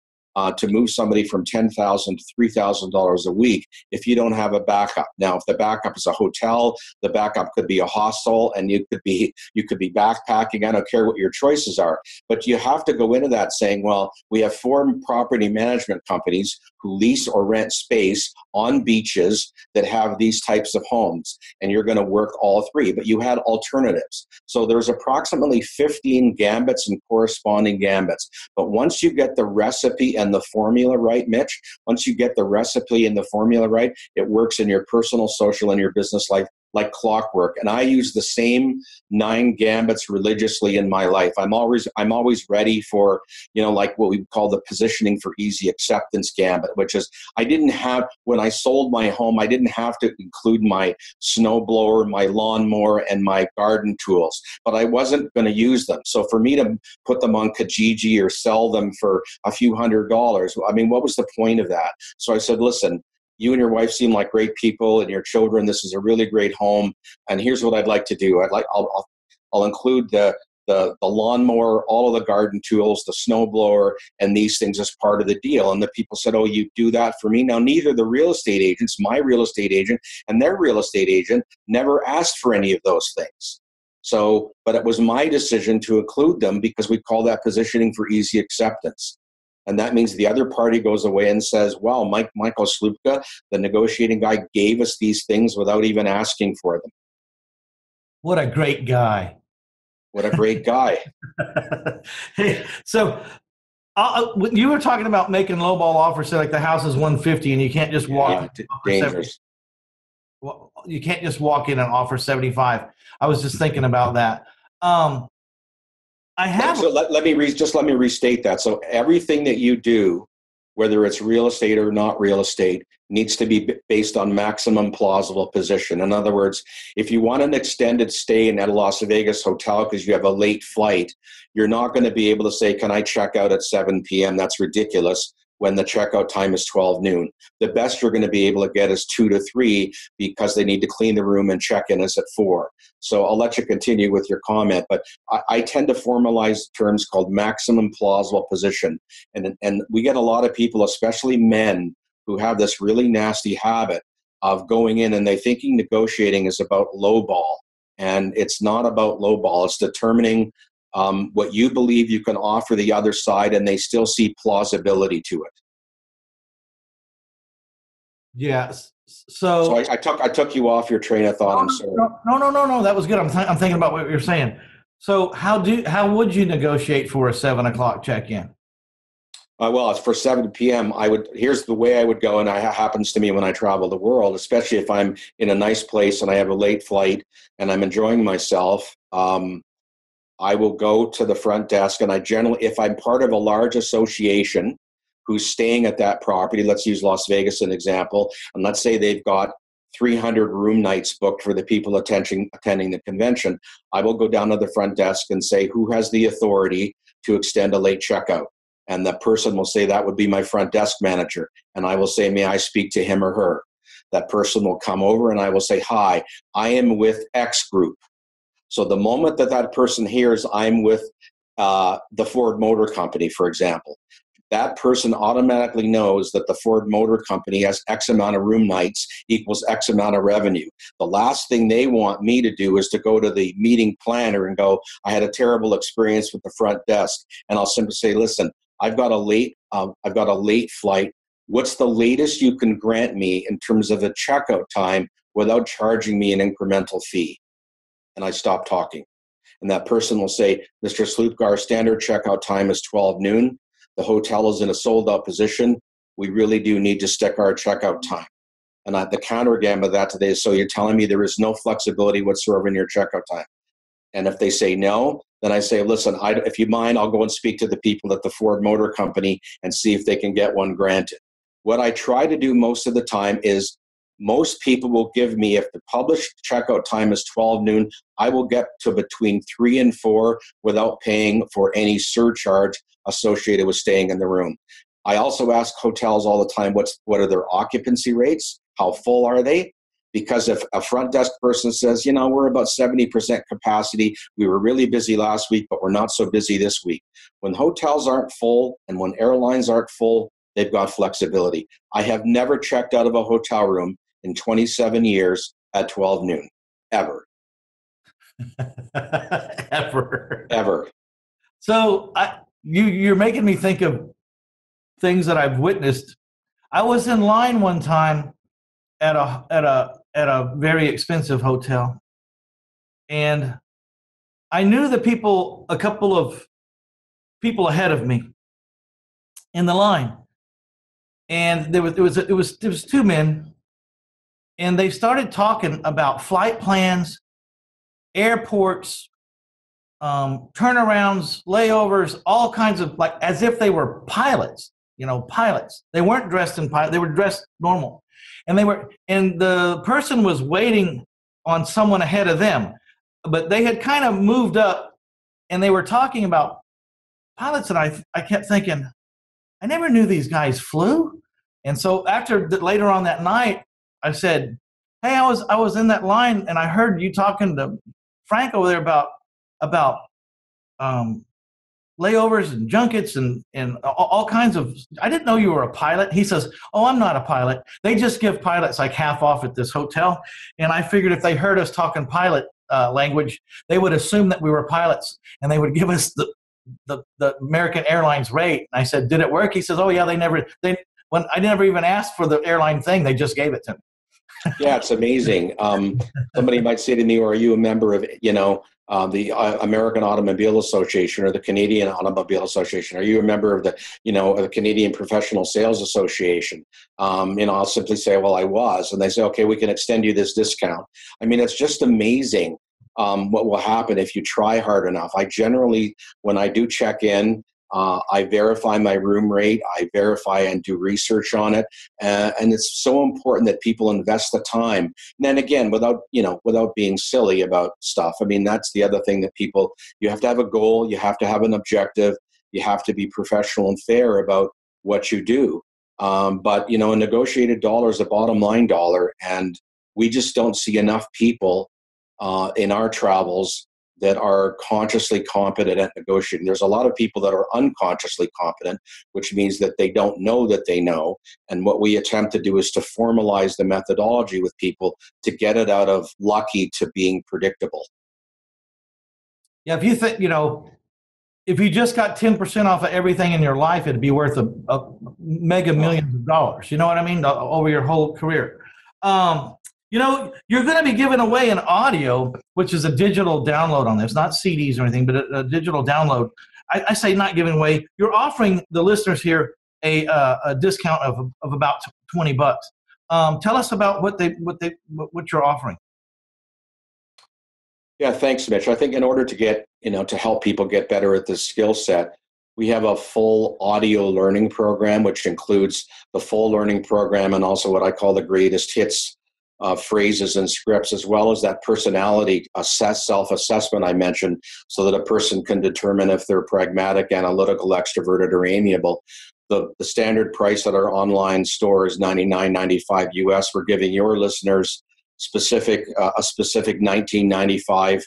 to move somebody from $10,000 to $3,000 a week if you don't have a backup. Now, if the backup is a hotel, the backup could be a hostel, and you could be backpacking. I don't care what your choices are, but you have to go into that saying, well, we have 4 property management companies who lease or rent space on beaches that have these types of homes, and you're going to work all 3, but you had alternatives. So there's approximately 15 gambits and corresponding gambits. But once you get the recipe and the formula right, Mitch, once you get the recipe and the formula right, it works in your personal, social, and your business life like clockwork. And I use the same 9 gambits religiously in my life. I'm always ready for, like what we call the positioning for easy acceptance gambit, which is when I sold my home, I didn't have to include my snowblower, my lawnmower, and my garden tools, but I wasn't going to use them. So for me to put them on Kijiji or sell them for a few $100s, I mean, what was the point of that? So I said, listen, you and your wife seem like great people, and your children, this is a really great home. And here's what I'd like to do. I'll include the lawnmower, all of the garden tools, the snowblower, and these things as part of the deal. And the people said, oh, you do that for me? Now, neither the real estate agents, my real estate agent, and their real estate agent never asked for any of those things. So, but it was my decision to include them because we call that positioning for easy acceptance. And that means the other party goes away and says, wow, Michael Sloopka, the negotiating guy, gave us these things without even asking for them. What a great guy. What a great guy. Hey, so you were talking about making lowball offers, say like the house is 150 and you can't just walk. Dangerous. Well, you can't just walk in and offer 75. I was just thinking about that. Let me restate that. So everything that you do, whether it's real estate or not real estate, needs to be based on maximum plausible position. In other words, if you want an extended stay in a Las Vegas hotel because you have a late flight, you're not going to be able to say, can I check out at 7 p.m.? That's ridiculous when the checkout time is 12 noon. The best you're going to be able to get is 2 to 3 because they need to clean the room and check-in is at 4. So I'll let you continue with your comment, but I tend to formalize terms called maximum plausible position. And we get a lot of people, especially men, who have this really nasty habit of going in and they thinking negotiating is about lowball. And it's not about lowball. It's determining what you believe you can offer the other side, and they still see plausibility to it. Yes. So I took you off your train of thought. I'm sorry. No. That was good. I'm thinking about what you're saying. So how would you negotiate for a 7 o'clock check-in? Well, it's for 7 p.m. Here's the way I would go, and it happens to me when I travel the world, especially if I'm in a nice place and I have a late flight and I'm enjoying myself. I will go to the front desk, and if I'm part of a large association who's staying at that property, let's use Las Vegas as an example, and let's say they've got 300 room nights booked for the people attending the convention, I will go down to the front desk and say, who has the authority to extend a late checkout? And the person will say, that would be my front desk manager. And I will say, may I speak to him or her? That person will come over and I will say, hi, I am with X group. So the moment that person hears I'm with the Ford Motor Company, for example, that person automatically knows that the Ford Motor Company has X amount of room nights equals X amount of revenue. The last thing they want me to do is to go to the meeting planner and go, I had a terrible experience with the front desk. And I'll simply say, listen, I've got a late flight. What's the latest you can grant me in terms of a checkout time without charging me an incremental fee? And I stop talking. And that person will say, Mr. Sloopka, our standard checkout time is 12 noon. The hotel is in a sold out position. We really do need to stick our checkout time. And the counter gambit of that today is, so you're telling me there is no flexibility whatsoever in your checkout time? And if they say no, then I say, listen, if you mind, I'll go and speak to the people at the Ford Motor Company and see if they can get one granted. What I try to do most of the time is Most people will give me, if the published checkout time is 12 noon, I will get to between 3 and 4 without paying for any surcharge associated with staying in the room. I also ask hotels all the time, what are their occupancy rates? How full are they? Because if a front desk person says, we're about 70% capacity, we were really busy last week, but we're not so busy this week. When hotels aren't full and when airlines aren't full, they've got flexibility. I have never checked out of a hotel room in 27 years at 12 noon, ever. Ever. So you're making me think of things that I've witnessed. I was in line one time at a very expensive hotel, and I knew a couple of people ahead of me in the line, and it was two men, and they started talking about flight plans, airports, turnarounds, layovers, all kinds of, like, as if they were pilots. Pilots. They weren't dressed in pilot. They were dressed normal, and the person was waiting on someone ahead of them, but they had kind of moved up, and they were talking about pilots, and I kept thinking, I never knew these guys flew. And so later on that night, I said, hey, I was in that line, and I heard you talking to Frank over there about layovers and junkets and all kinds of. I didn't know you were a pilot. He says, oh, I'm not a pilot. They just give pilots like half off at this hotel. And I figured if they heard us talking pilot language, they would assume that we were pilots, and they would give us the American Airlines rate. And I said, did it work? He says, oh yeah, when I never even asked for the airline thing, they just gave it to me. Yeah, it's amazing. Somebody might say to me, are you a member of, the American Automobile Association or the Canadian Automobile Association? Are you a member of the Canadian Professional Sales Association? I'll simply say, well, I was. And they say, okay, we can extend you this discount. I mean, it's just amazing what will happen if you try hard enough. I generally, when I do check in, I verify my room rate. I verify and do research on it. And it's so important that people invest the time. And then again, without being silly about stuff. I mean, that's the other thing that you have to have a goal. You have to have an objective. You have to be professional and fair about what you do. But a negotiated dollar is a bottom line dollar. And we just don't see enough people in our travels that are consciously competent at negotiating. There's a lot of people that are unconsciously competent, which means that they don't know that they know. And what we attempt to do is to formalize the methodology with people to get it out of lucky to being predictable. Yeah, if you think, if you just got 10% off of everything in your life, it'd be worth a mega millions of dollars. You know what I mean? Over your whole career. You're going to be giving away an audio, which is a digital download on this, not CDs or anything, but a digital download. I say not giving away. You're offering the listeners here a discount of about $20. Tell us about what you're offering. Yeah, thanks, Mitch. I think in order to get, to help people get better at this skill set, we have a full audio learning program, which includes the full learning program and also what I call the greatest hits phrases and scripts, as well as that personality self-assessment I mentioned, so that a person can determine if they're pragmatic, analytical, extroverted, or amiable. The standard price at our online store is $99.95 US. We're giving your listeners a specific $19.95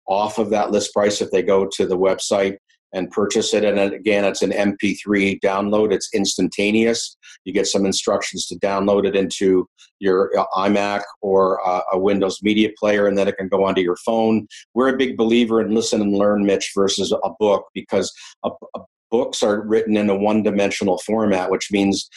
off of that list price if they go to the website and purchase it. And again, it's an MP3 download. It's instantaneous. You get some instructions to download it into your iMac or a Windows media player, and then it can go onto your phone. We're a big believer in listen and learn, Mitch, versus a book, because books are written in a one-dimensional format, which means,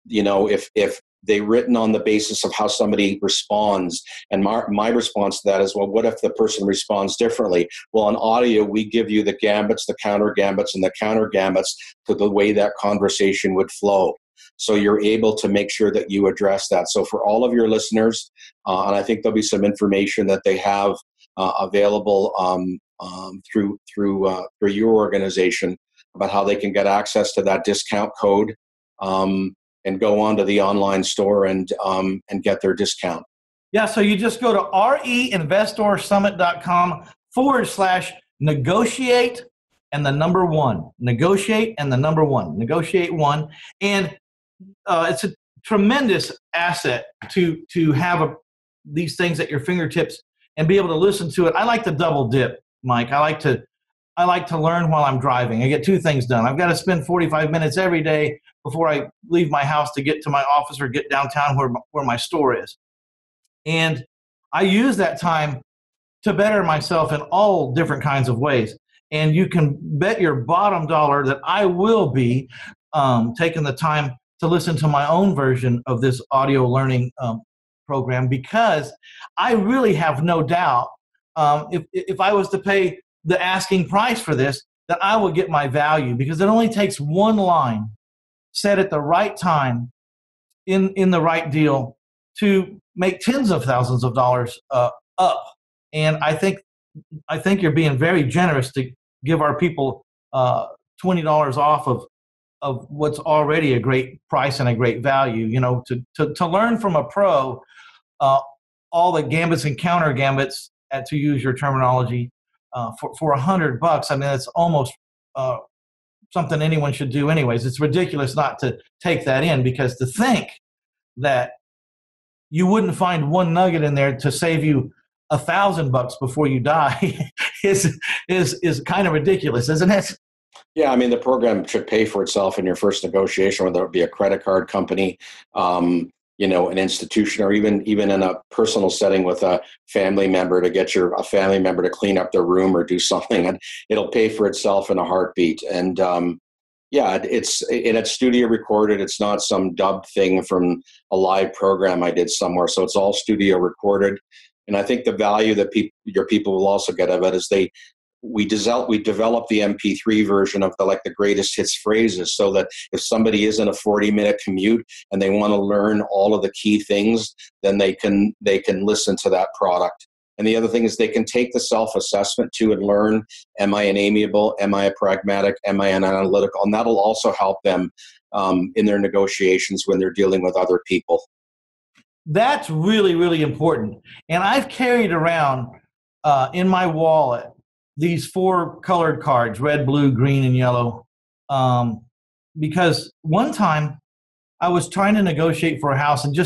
if they're written on the basis of how somebody responds. And my response to that is, well, what if the person responds differently? Well, in audio, we give you the gambits, the counter gambits, and the counter gambits to the way that conversation would flow. So you're able to make sure that you address that. So for all of your listeners, and I think there'll be some information that they have available through your organization about how they can get access to that discount code. and go onto the online store and get their discount. Yeah, so you just go to reinvestorsummit.com/negotiate and the number one. Negotiate and the number one. Negotiate one. And it's a tremendous asset to have these things at your fingertips and be able to listen to it. I like to double dip, Mike. I like to learn while I'm driving. I get two things done. I've got to spend 45 minutes every day before I leave my house to get to my office or get downtown where my store is. And I use that time to better myself in all different kinds of ways. And you can bet your bottom dollar that I will be taking the time to listen to my own version of this audio learning program, because I really have no doubt if I was to pay the asking price for this, that I will get my value, because it only takes one line said at the right time in the right deal to make tens of thousands of dollars up. And I think you're being very generous to give our people $20 off of what's already a great price and a great value. You know, to learn from a pro all the gambits and counter gambits, to use your terminology, for $100. I mean, it's almost something anyone should do anyways. It's ridiculous not to take that in, because to think that you wouldn't find one nugget in there to save you $1,000 before you die is kind of ridiculous, isn't it? Yeah, I mean, the program should pay for itself in your first negotiation, whether it be a credit card company, an institution, or even in a personal setting with a family member, to get a family member to clean up their room or do something, and it'll pay for itself in a heartbeat. And it's studio recorded. It's not some dubbed thing from a live program I did somewhere. So it's all studio recorded. And I think the value that your people will also get of it is we developed the MP3 version of the greatest hits phrases, so that if somebody is in a 40-minute commute and they want to learn all of the key things, then they can listen to that product. And the other thing is they can take the self-assessment too and learn, am I an amiable, am I a pragmatic, am I an analytical? And that'll also help them in their negotiations when they're dealing with other people. That's really, really important. And I've carried around in my wallet these 4 colored cards, red, blue, green, and yellow, because one time I was trying to negotiate for a house, and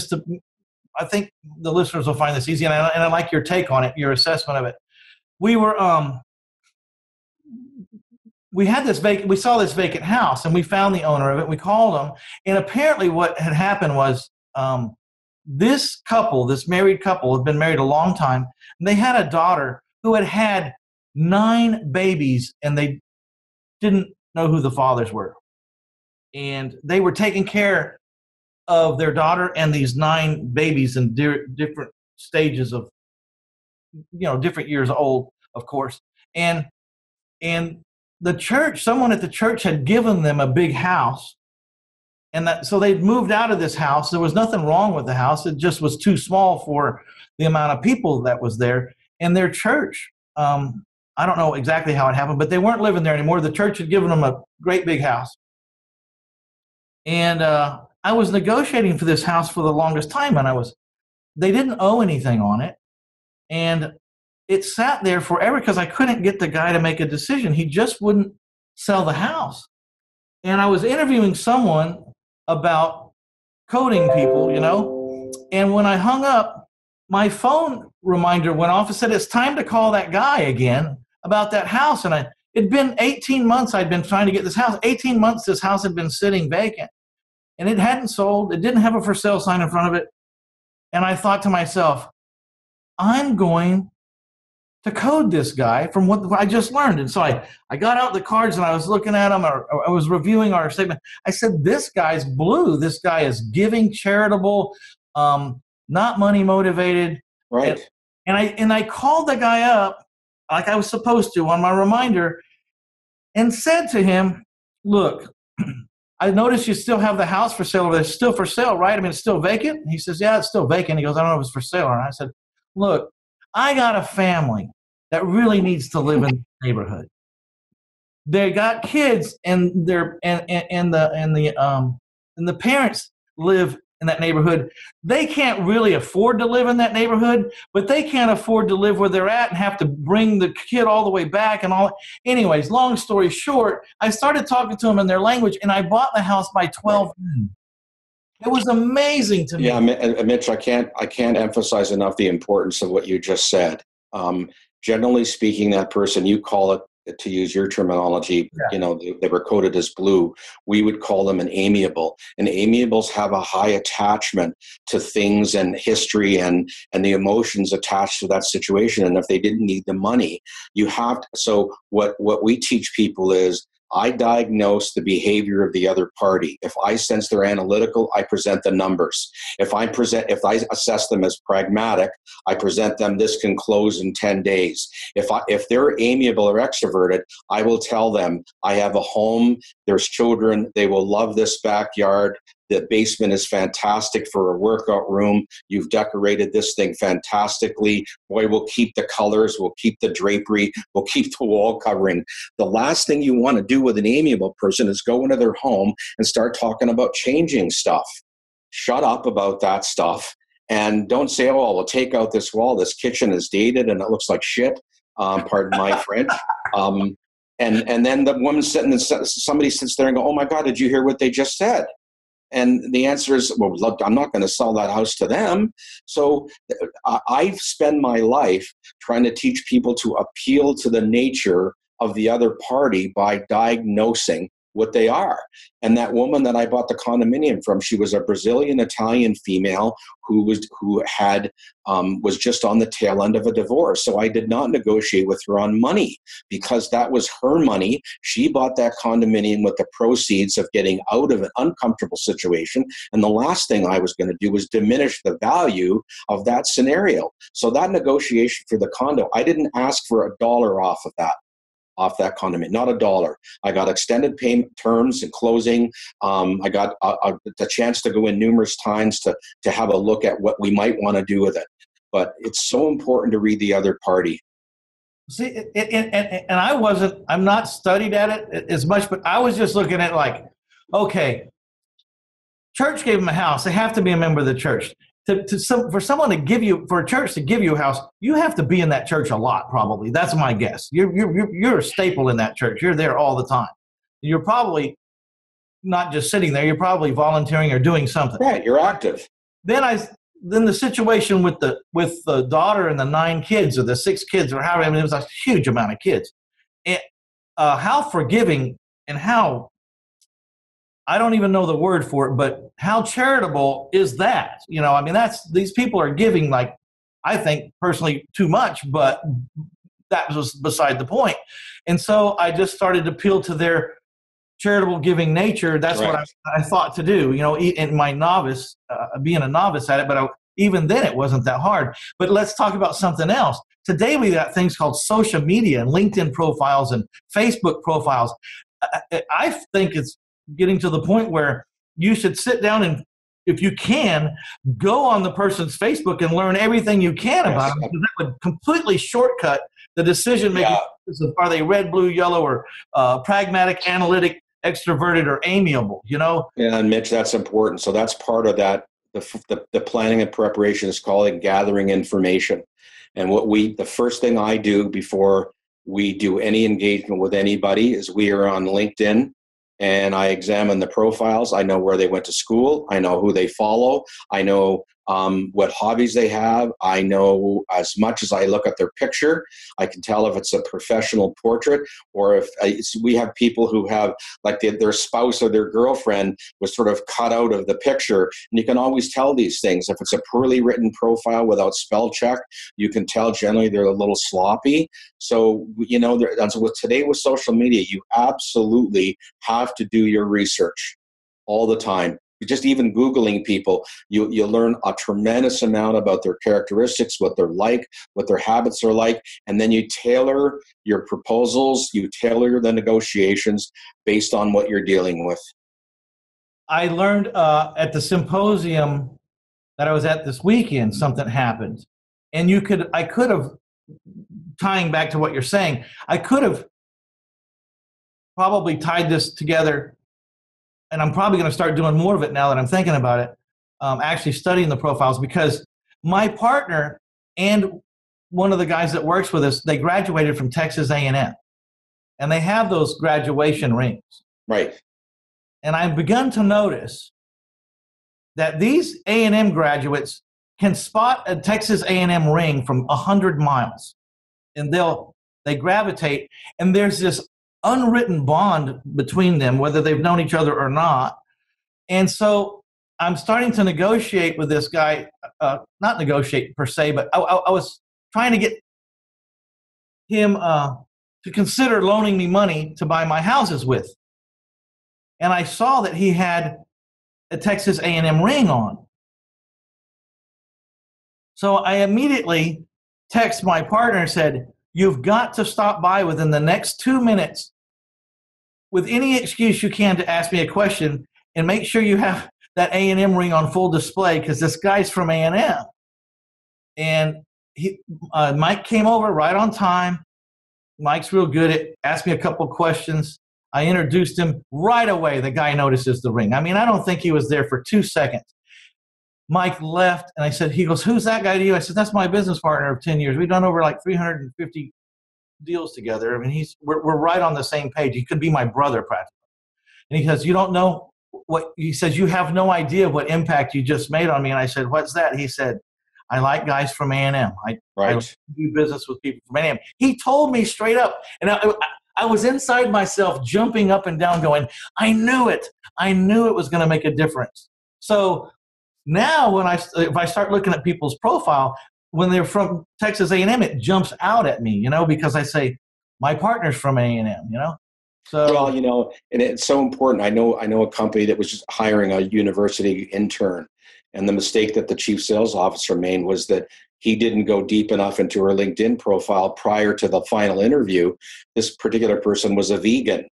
I think the listeners will find this easy, and I like your take on it, your assessment of it. We saw this vacant house, and we found the owner of it. We called them, and apparently what had happened was this married couple, had been married a long time, and they had a daughter who had 9 babies, and they didn't know who the fathers were. And they were taking care of their daughter and these 9 babies in different stages of, different years old, of course. And the church, someone at the church had given them a big house, and so they'd moved out of this house. There was nothing wrong with the house. It just was too small for the amount of people that was there. And their church, I don't know exactly how it happened, but they weren't living there anymore. The church had given them a great big house. And I was negotiating for this house for the longest time, and they didn't owe anything on it. And it sat there forever because I couldn't get the guy to make a decision. He just wouldn't sell the house. And I was interviewing someone about coding people, and when I hung up, my phone reminder went off and said, it's time to call that guy again about that house. And it'd been 18 months I'd been trying to get this house. 18 months this house had been sitting vacant, and it hadn't sold. It didn't have a for sale sign in front of it. And I thought to myself, I'm going to code this guy from what I just learned. And so I got out the cards and I was looking at them, or I was reviewing our statement. I said, this guy's blue. This guy is giving, charitable, not money motivated. Right. And I called the guy up like I was supposed to on my reminder and said to him, look, I noticed you still have the house for sale. It's still for sale, right? I mean, it's still vacant? And he says, yeah, it's still vacant. He goes, I don't know if it's for sale. And I said, look, I got a family that really needs to live in the neighborhood. They got kids, and the parents live in that neighborhood. They can't really afford to live in that neighborhood, but they can't afford to live where they're at and have to bring the kid all the way back and all. Anyways, long story short, I started talking to them in their language, and I bought the house by 12. It was amazing to me. Yeah, Mitch, I can't emphasize enough the importance of what you just said. Generally speaking, that person, you call it, to use your terminology, they were coded as blue. We would call them an amiable. And amiables have a high attachment to things and history and the emotions attached to that situation. And if they didn't need the money, you have to. So what we teach people is, I diagnose the behavior of the other party. If I sense they're analytical, I present the numbers. If I assess them as pragmatic, I present them, this can close in 10 days. If they're amiable or extroverted, I will tell them, I have a home, there's children, they will love this backyard. The basement is fantastic for a workout room. You've decorated this thing fantastically. Boy, we'll keep the colors, we'll keep the drapery, we'll keep the wall covering. The last thing you want to do with an amiable person is go into their home and start talking about changing stuff. Shut up about that stuff. And don't say, oh, we'll take out this wall. This kitchen is dated and it looks like shit. Pardon my French. And then the woman somebody sits there and go, oh my God, did you hear what they just said? And the answer is, well, look, I'm not going to sell that house to them. So I spend my life trying to teach people to appeal to the nature of the other party by diagnosing what they are. And that woman that I bought the condominium from, she was a Brazilian Italian female who was just on the tail end of a divorce. So I did not negotiate with her on money because that was her money. She bought that condominium with the proceeds of getting out of an uncomfortable situation. And the last thing I was going to do was diminish the value of that scenario. So that negotiation for the condo, I didn't ask for $1 off that condominium, not $1. I got extended payment terms and closing. I got the chance to go in numerous times to have a look at what we might want to do with it. But it's so important to read the other party. See, and I'm not studied at it as much, but I was just looking at like, okay, church gave them a house. They have to be a member of the church. For a church to give you a house, you have to be in that church a lot, probably. That's my guess. You're a staple in that church. You're there all the time. You're probably not just sitting there. You're probably volunteering or doing something. Right, you're active. Then the situation with the daughter and the 9 kids or the 6 kids or however, it was a huge amount of kids. How forgiving and how, I don't even know the word for it, but how charitable is that? These people are giving, like, I think personally too much, but that was beside the point. And so I just started to appeal to their charitable giving nature. That's right. What I thought to do, in my novice, being a novice at it, but even then it wasn't that hard. But let's talk about something else. Today we got things called social media and LinkedIn profiles and Facebook profiles. I think it's getting to the point where you should sit down and, if you can, go on the person's Facebook and learn everything you can about them, because that would completely shortcut the decision-making. Yeah. Are they red, blue, yellow, or pragmatic, analytic, extroverted, or amiable, Yeah, and Mitch, that's important. So that's part of that. The planning and preparation is called gathering information. And the first thing I do before we do any engagement with anybody is we are on LinkedIn. And I examine the profiles. I know where they went to school. I know who they follow. I know what hobbies they have. I know, as much as I look at their picture, I can tell if it's a professional portrait or if we have people who have, like, their spouse or their girlfriend was sort of cut out of the picture. And you can always tell these things. If it's a poorly written profile without spell check, you can tell generally they're a little sloppy. So, today with social media, you absolutely have to do your research all the time. Just even Googling people, you learn a tremendous amount about their characteristics, what they're like, what their habits are like, and then you tailor your proposals, you tailor the negotiations based on what you're dealing with. I learned at the symposium that I was at this weekend, something happened. And I could have, tying back to what you're saying, I could have probably tied this together and I'm probably going to start doing more of it now that I'm thinking about it, actually studying the profiles, because my partner and one of the guys that works with us, they graduated from Texas A&M, and they have those graduation rings. Right. And I've begun to notice that these A&M graduates can spot a Texas A&M ring from 100 miles, and they gravitate, and there's this unwritten bond between them, whether they've known each other or not. And so I'm starting to negotiate with this guy, not negotiate per se, but I was trying to get him to consider loaning me money to buy my houses with. And I saw that he had a Texas A&M ring on. So I immediately text my partner and said, you've got to stop by within the next 2 minutes with any excuse you can to ask me a question, and make sure you have that A&M ring on full display, because this guy's from A&M. And Mike came over right on time. Mike's real good at asking me a couple of questions. I introduced him right away. The guy notices the ring. I mean, I don't think he was there for 2 seconds. Mike left, and I said, he goes, who's that guy to you? I said, that's my business partner of 10 years. We've done over like 350 deals together. I mean, we're right on the same page. He could be my brother practically. And he says, you don't know what, he says, you have no idea what impact you just made on me. And I said, what's that? He said, I like guys from A&M. I do business with people from A&M. He told me straight up. And I was inside myself jumping up and down going, I knew it. I knew it was going to make a difference. So now if I start looking at people's profile, when they're from Texas A&M, it jumps out at me, because I say, my partner's from A&M, So, well, and it's so important. I know a company that was just hiring a university intern, and the mistake that the chief sales officer made was that he didn't go deep enough into her LinkedIn profile prior to the final interview. This particular person was a vegan,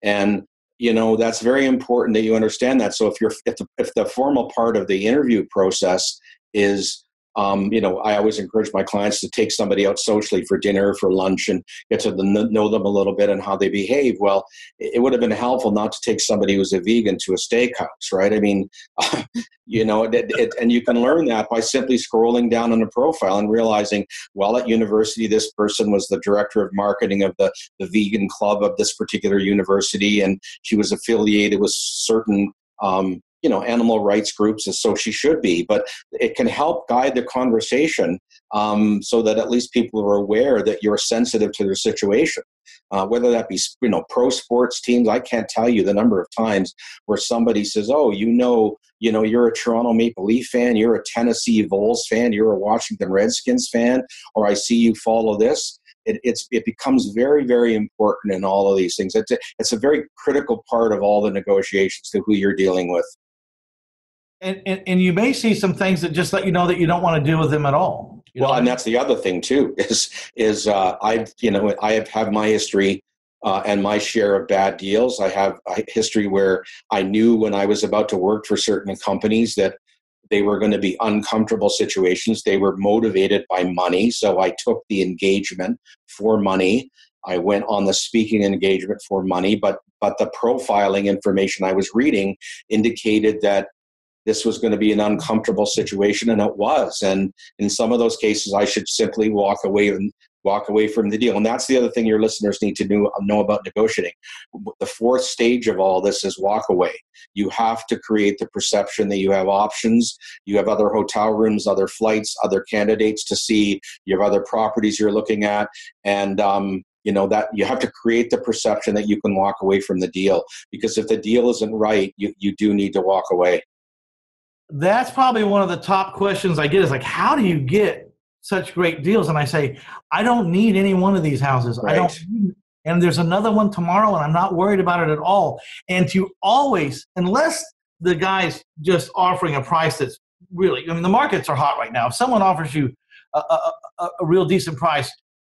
and that's very important that you understand that. So if the formal part of the interview process is I always encourage my clients to take somebody out socially for dinner, for lunch, and get to know them a little bit and how they behave. Well, it would have been helpful not to take somebody who's a vegan to a steakhouse, right? I mean, and you can learn that by simply scrolling down on a profile and realizing, well, at university, this person was the director of marketing of the vegan club of this particular university, and she was affiliated with certain animal rights groups, and so she should be. But it can help guide the conversation so that at least people are aware that you're sensitive to their situation. Whether that be, pro sports teams, I can't tell you the number of times where somebody says, "Oh, you're a Toronto Maple Leaf fan, you're a Tennessee Vols fan, you're a Washington Redskins fan, or I see you follow this." It becomes very, very important in all of these things. It's a very critical part of all the negotiations to who you're dealing with. And you may see some things that just let you know that you don't want to deal with them at all. And that's the other thing too, is I have my history and my share of bad deals. I have a history where I knew when I was about to work for certain companies that they were going to be uncomfortable situations. They were motivated by money. So I took the engagement for money. I went on the speaking engagement for money, but the profiling information I was reading indicated that this was going to be an uncomfortable situation, and it was. And in some of those cases, I should simply walk away from the deal. And that's the other thing your listeners need to know about negotiating. The fourth stage of all this is walk away. You have to create the perception that you have options. You have other hotel rooms, other flights, other candidates to see. You have other properties you're looking at. And, that you have to create the perception that you can walk away from the deal. Because if the deal isn't right, you do need to walk away. That's probably one of the top questions I get is like, how do you get such great deals? And I say, I don't need any one of these houses. Right. I don't need, and there's another one tomorrow, and I'm not worried about it at all. And to always, unless the guy's just offering a price that's really, the markets are hot right now. If someone offers you a real decent price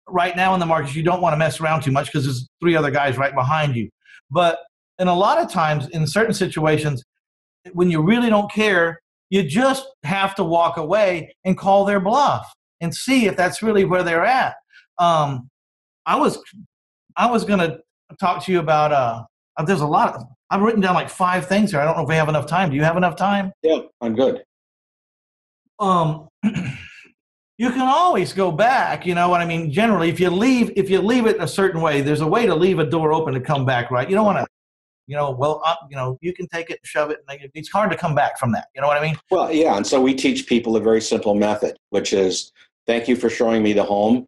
right now in the markets, you don't want to mess around too much because there's 3 other guys right behind you. But in a lot of times, in certain situations, when you really don't care, you just have to walk away and call their bluff and see if that's really where they're at. I was going to talk to you about, there's a lot of, I've written down like 5 things here. I don't know if we have enough time. Do you have enough time? Yeah, I'm good. You can always go back. You know what I mean? Generally, if you leave it in a certain way, there's a way to leave a door open to come back, right? You don't want to, you can take it and shove it. And it's hard to come back from that. You know what I mean? Well, yeah. And so we teach people a very simple method, which is, thank you for showing me the home.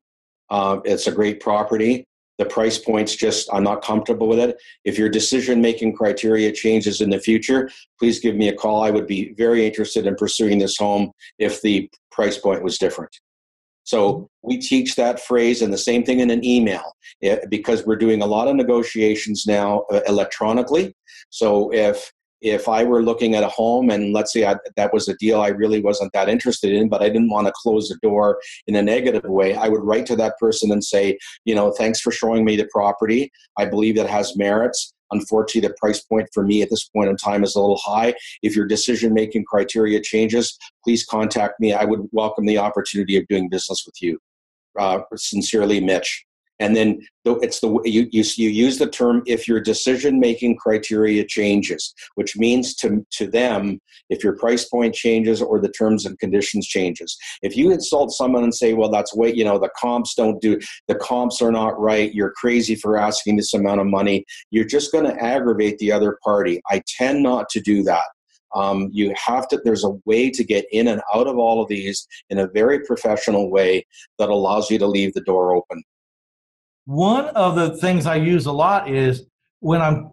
It's a great property. The price point's just, I'm not comfortable with it. If your decision-making criteria changes in the future, please give me a call. I would be very interested in pursuing this home if the price point was different. So we teach that phrase, and the same thing in an email, because we're doing a lot of negotiations now electronically. So if I were looking at a home and let's say that was a deal I really wasn't that interested in, but I didn't want to close the door in a negative way, I would write to that person and say, thanks for showing me the property. I believe it has merits. Unfortunately, the price point for me at this point in time is a little high. If your decision-making criteria changes, please contact me. I would welcome the opportunity of doing business with you. Sincerely, Mitch. And then you use the term, if your decision-making criteria changes, which means to them, if your price point changes or the terms and conditions changes. If you insult someone and say, well, that's way, the comps are not right, you're crazy for asking this amount of money, you're just going to aggravate the other party. I tend not to do that. There's a way to get in and out of all of these in a very professional way that allows you to leave the door open. One of the things I use a lot is when I'm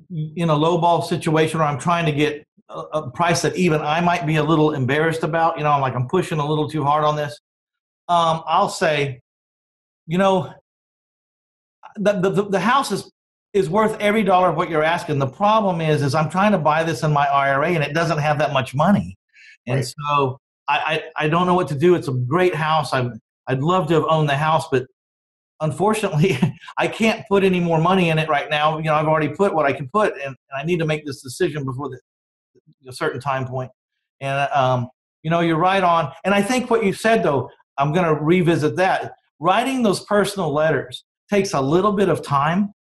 in a lowball situation, or I'm trying to get a price that even I might be a little embarrassed about, I'm pushing a little too hard on this. I'll say, the house is worth every dollar of what you're asking. The problem is I'm trying to buy this in my IRA and it doesn't have that much money. And right. So I don't know what to do. It's a great house. I'd love to have owned the house, but unfortunately, I can't put any more money in it right now. I've already put what I can put, and I need to make this decision before a certain time point. And, you're right on. And I think what you said, though, I'm going to revisit that. Writing those personal letters takes a little bit of time,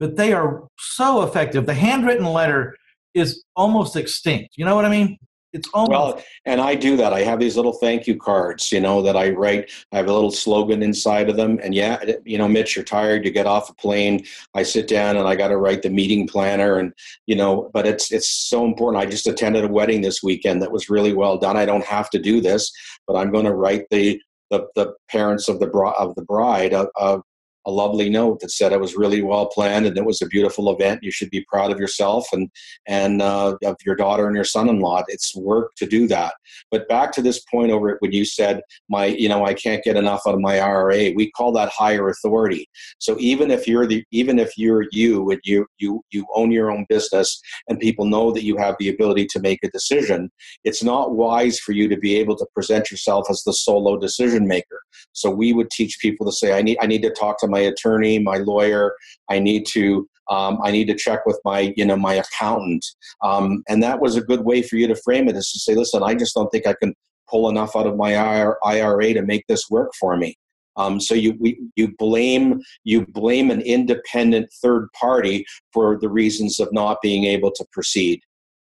but they are so effective. The handwritten letter is almost extinct. You know what I mean? It's almost. Well, and I do that. I have these little thank you cards, that I write. I have a little slogan inside of them. And yeah, Mitch, you're tired, you get off a plane. I sit down and I got to write the meeting planner, and, but it's so important. I just attended a wedding this weekend that was really well done. I don't have to do this, but I'm going to write the parents of the bride a lovely note that said it was really well planned and it was a beautiful event. You should be proud of yourself and of your daughter and your son-in-law. It's work to do that. But back to this point over when you said I can't get enough out of my IRA. We call that higher authority. So even if you're you and you own your own business and people know that you have the ability to make a decision, it's not wise for you to be able to present yourself as the solo decision maker. So we would teach people to say, I need to talk to my attorney, my lawyer. I need to check with my accountant. And that was a good way for you to frame it, is to say, listen, I just don't think I can pull enough out of my IRA to make this work for me. So you blame an independent third party for the reasons of not being able to proceed.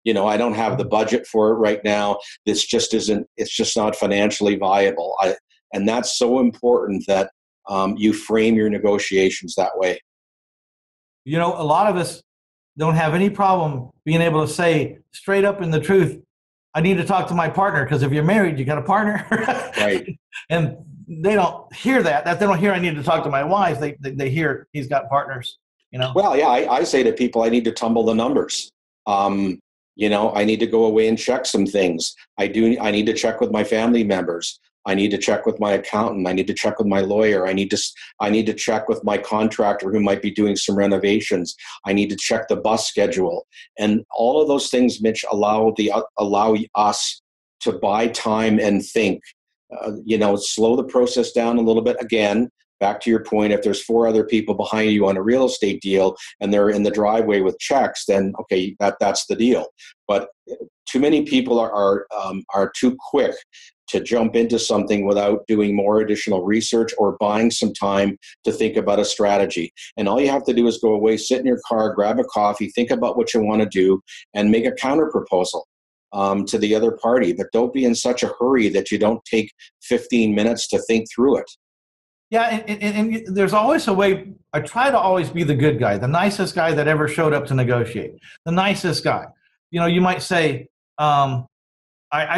I don't have the budget for it right now. It's just not financially viable. And that's so important that you frame your negotiations that way. A lot of us don't have any problem being able to say straight up in the truth, I need to talk to my partner, because if you're married, you got a partner. Right. And they don't hear that. They don't hear I need to talk to my wife. They hear he's got partners. Well, yeah, I say to people, I need to tumble the numbers. I need to go away and check some things. I need to check with my family members. I need to check with my accountant. I need to check with my lawyer. I need to check with my contractor who might be doing some renovations. I need to check the bus schedule. And all of those things, Mitch, allow us to buy time and think. Slow the process down a little bit. Again, back to your point, if there's 4 other people behind you on a real estate deal and they're in the driveway with checks, then okay, that's the deal. But too many people are too quick to jump into something without doing more additional research or buying some time to think about a strategy. And all you have to do is go away, sit in your car, grab a coffee, think about what you want to do, and make a counter proposal to the other party. But don't be in such a hurry that you don't take 15 minutes to think through it. Yeah, and there's always a way. I try to always be the good guy, the nicest guy that ever showed up to negotiate, the nicest guy. You know, you might say, I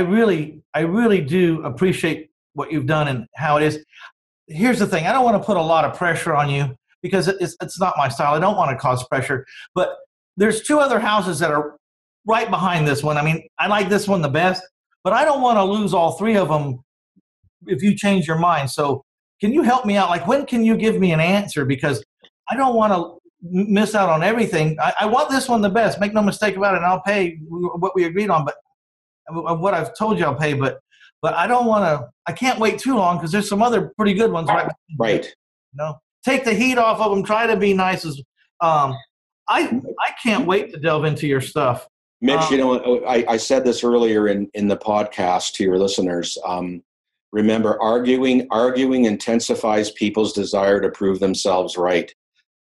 really do appreciate what you've done and how it is. Here's the thing. I don't want to put a lot of pressure on you because it's not my style. I don't want to cause pressure. But there's 2 other houses that are right behind this one. I mean, I like this one the best, but I don't want to lose all 3 of them if you change your mind. So can you help me out? Like, when can you give me an answer? Because I don't want to miss out on everything. I want this one the best. Make no mistake about it, and I'll pay what we agreed on. But what I've told you I'll pay. But I don't want to. I can't wait too long because there's some other pretty good ones. Right. You know, take the heat off of them. Try to be nice. I can't wait to delve into your stuff. Mitch, you know, I said this earlier in the podcast to your listeners. Remember, arguing intensifies people's desire to prove themselves right.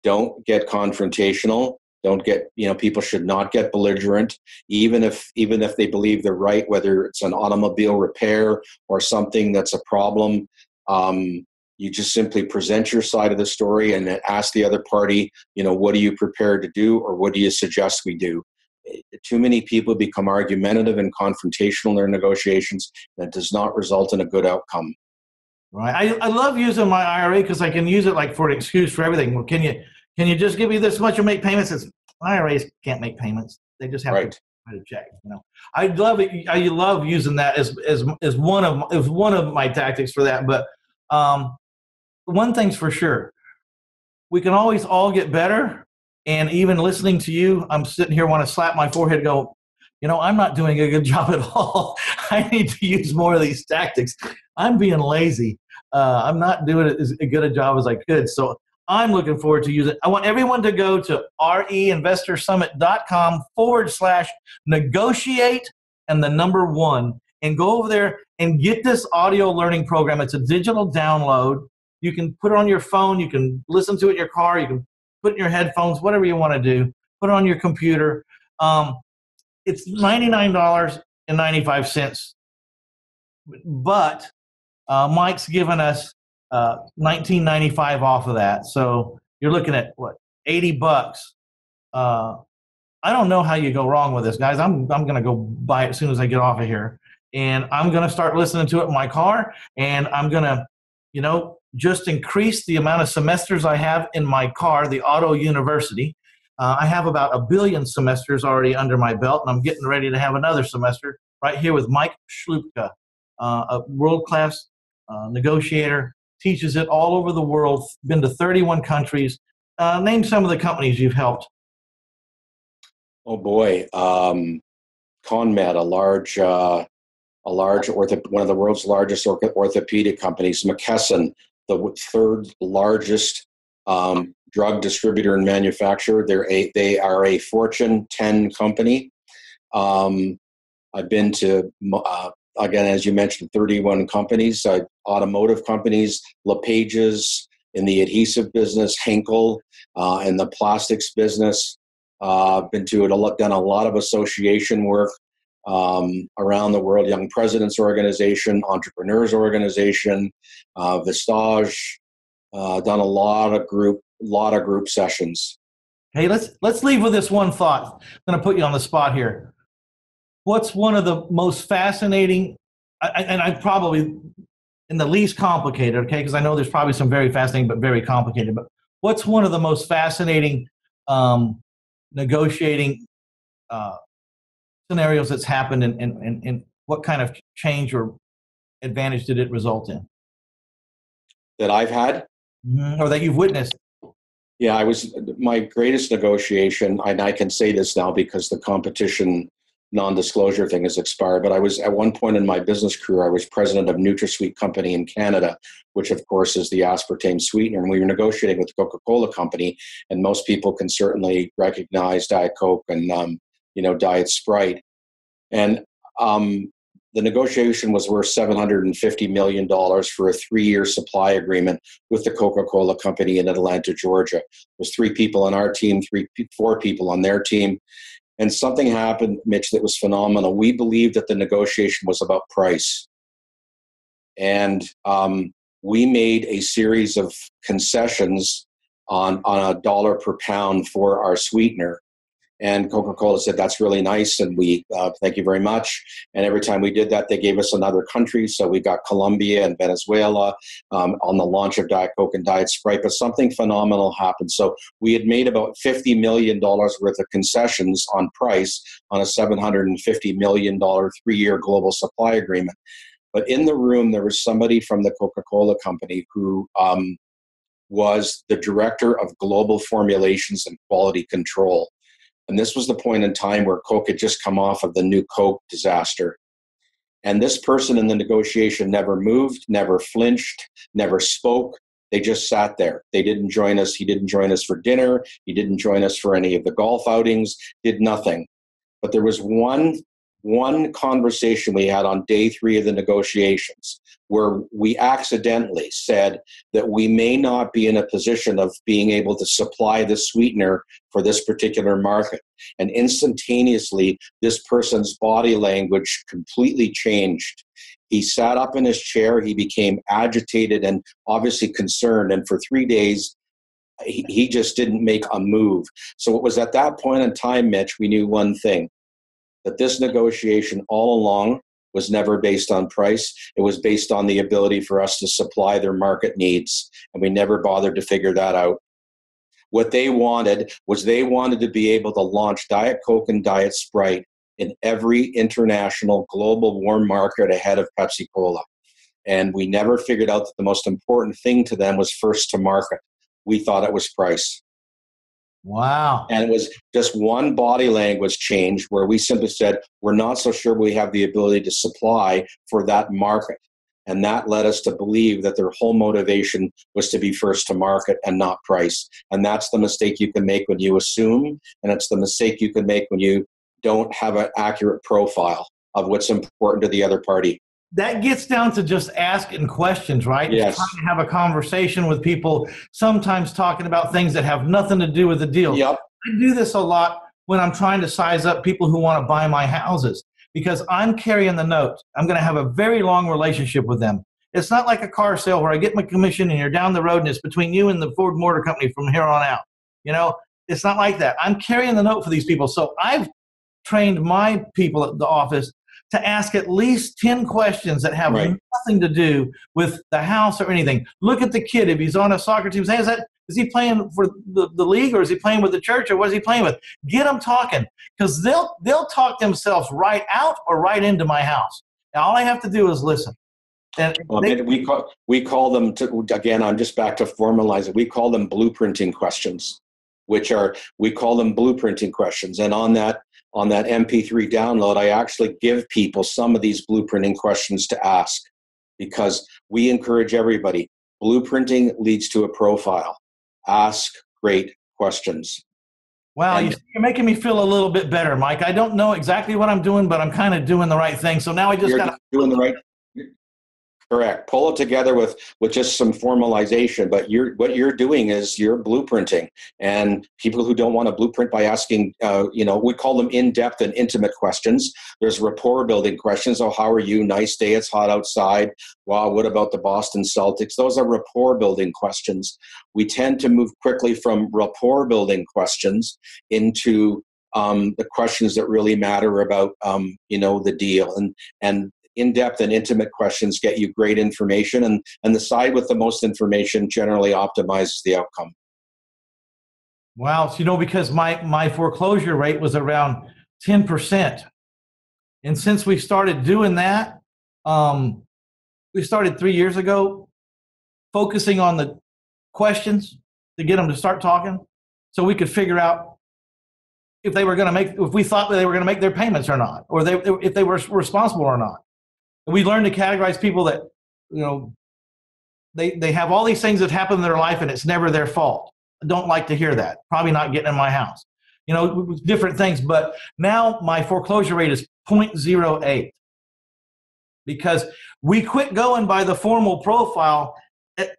Don't get confrontational. Don't get, people should not get belligerent, even if they believe they're right, whether it's an automobile repair or something that's a problem. You just simply present your side of the story and then ask the other party, what are you prepared to do, or what do you suggest we do? Too many people become argumentative and confrontational in their negotiations. That does not result in a good outcome. Right. I love using my IRA because I can use it like for an excuse for everything. Well, can you just give me this much and make payments? It's, IRAs can't make payments. They just have to write a check. I love it. I love using that as one of my tactics for that. But one thing's for sure, we can always all get better. And even listening to you, I'm sitting here want to slap my forehead and go, I'm not doing a good job at all. I need to use more of these tactics. I'm being lazy. I'm not doing as good a job as I could. So I'm looking forward to using it. I want everyone to go to reinvestorsummit.com/negotiate and the number 1 and go over there and get this audio learning program. It's a digital download. You can put it on your phone. You can listen to it in your car. You can put it in your headphones, whatever you want to do. Put it on your computer. It's $99.95. But Mike's given us $19.95 off of that. So you're looking at what, $80. I don't know how you go wrong with this, guys. I'm going to go buy it as soon as I get off of here, and I'm going to start listening to it in my car, and I'm going to, just increase the amount of semesters I have in my car, the Auto University. I have about 1 billion semesters already under my belt, and I'm getting ready to have another semester right here with Mike Sloopka, a world-class negotiator, teaches it all over the world, been to 31 countries. Name some of the companies you've helped. Oh boy, ConMed, one of the world's largest orthopedic companies. McKesson, the 3rd largest drug distributor and manufacturer. They are a Fortune 10 company. I've been to again, as you mentioned, 31 companies, automotive companies, LePage's in the adhesive business, Henkel in the plastics business. Done a lot of association work around the world, Young Presidents Organization, Entrepreneurs Organization, Vistage. Done a lot of group sessions. Hey, let's leave with this one thought. I'm going to put you on the spot here. What's one of the most fascinating, and I probably in the least complicated, okay, because I know there's probably some very fascinating but very complicated, but what's one of the most fascinating negotiating scenarios that's happened, and what kind of change or advantage did it result in? That I've had? Or that you've witnessed? Yeah, my greatest negotiation, and I can say this now because the competition non-disclosure thing has expired, but I was, at one point in my business career, I was president of NutraSweet Company in Canada, which of course is the aspartame sweetener, and we were negotiating with the Coca-Cola Company, and most people can certainly recognize Diet Coke and Diet Sprite. And the negotiation was worth $750 million for a 3-year supply agreement with the Coca-Cola company in Atlanta, Georgia. It was 3 people on our team, 4 people on their team. And something happened, Mitch, that was phenomenal. We believed that the negotiation was about price. And we made a series of concessions on a dollar per pound for our sweetener. And Coca-Cola said, that's really nice, and we thank you very much. And every time we did that, they gave us another country. So we got Colombia and Venezuela on the launch of Diet Coke and Diet Sprite. But something phenomenal happened. So we had made about $50 million worth of concessions on price on a $750 million 3-year global supply agreement. But in the room, there was somebody from the Coca-Cola company who was the director of global formulations and quality control. And this was the point in time where Coke had just come off of the new Coke disaster. And this person in the negotiation never moved, never flinched, never spoke. They just sat there. They didn't join us. He didn't join us for dinner. He didn't join us for any of the golf outings, did nothing. But there was one conversation we had on day 3 of the negotiations where we accidentally said that we may not be in a position of being able to supply the sweetener for this particular market. And instantaneously, this person's body language completely changed. He sat up in his chair. He became agitated and obviously concerned. And for 3 days, he just didn't make a move. So it was at that point in time, Mitch, we knew one thing, that this negotiation all along was never based on price. It was based on the ability for us to supply their market needs. And we never bothered to figure that out. What they wanted was they wanted to be able to launch Diet Coke and Diet Sprite in every international global warm market ahead of Pepsi Cola. And we never figured out that the most important thing to them was first to market. We thought it was price. Wow. And it was just one body language change where we simply said, we're not so sure we have the ability to supply for that market. And that led us to believe that their whole motivation was to be first to market and not price. And that's the mistake you can make when you assume, and it's the mistake you can make when you don't have an accurate profile of what's important to the other party. That gets down to just asking questions, right? Yes. Trying to have a conversation with people, sometimes talking about things that have nothing to do with the deal. Yep. I do this a lot when I'm trying to size up people who want to buy my houses because I'm carrying the note. I'm going to have a very long relationship with them. It's not like a car sale where I get my commission and you're down the road and it's between you and the Ford Motor Company from here on out. You know, it's not like that. I'm carrying the note for these people. So I've trained my people at the office to ask at least 10 questions that have nothing to do with the house or anything. Look at the kid. If he's on a soccer team, say, is he playing for the league or is he playing with the church or what is he playing with? Get them talking because they'll talk themselves right out or right into my house. Now, all I have to do is listen. And we call them, again, I'm just back to formalize it. We call them blueprinting questions, we call them blueprinting questions. And on that MP3 download, I actually give people some of these blueprinting questions to ask because we encourage everybody. Blueprinting leads to a profile. Ask great questions. Wow, you're making me feel a little bit better, Mike. I don't know exactly what I'm doing, but I'm kind of doing the right thing. So now I just got to doing the right. Correct. Pull it together with just some formalization. But what you're doing is you're blueprinting. And people who don't want to blueprint by asking, we call them in-depth and intimate questions. There's rapport building questions. Oh, how are you? Nice day. It's hot outside. Wow, what about the Boston Celtics? Those are rapport building questions. We tend to move quickly from rapport building questions into the questions that really matter about, the deal. And in-depth and intimate questions get you great information, and the side with the most information generally optimizes the outcome. Wow. So, because my foreclosure rate was around 10%. And since we started doing that, we started 3 years ago, focusing on the questions to get them to start talking so we could figure out if we thought that they were going to make their payments or not, or if they were responsible or not. We learned to categorize people that, they have all these things that happen in their life and it's never their fault. I don't like to hear that. Probably not getting in my house. Different things. But now my foreclosure rate is 0.08. because we quit going by the formal profile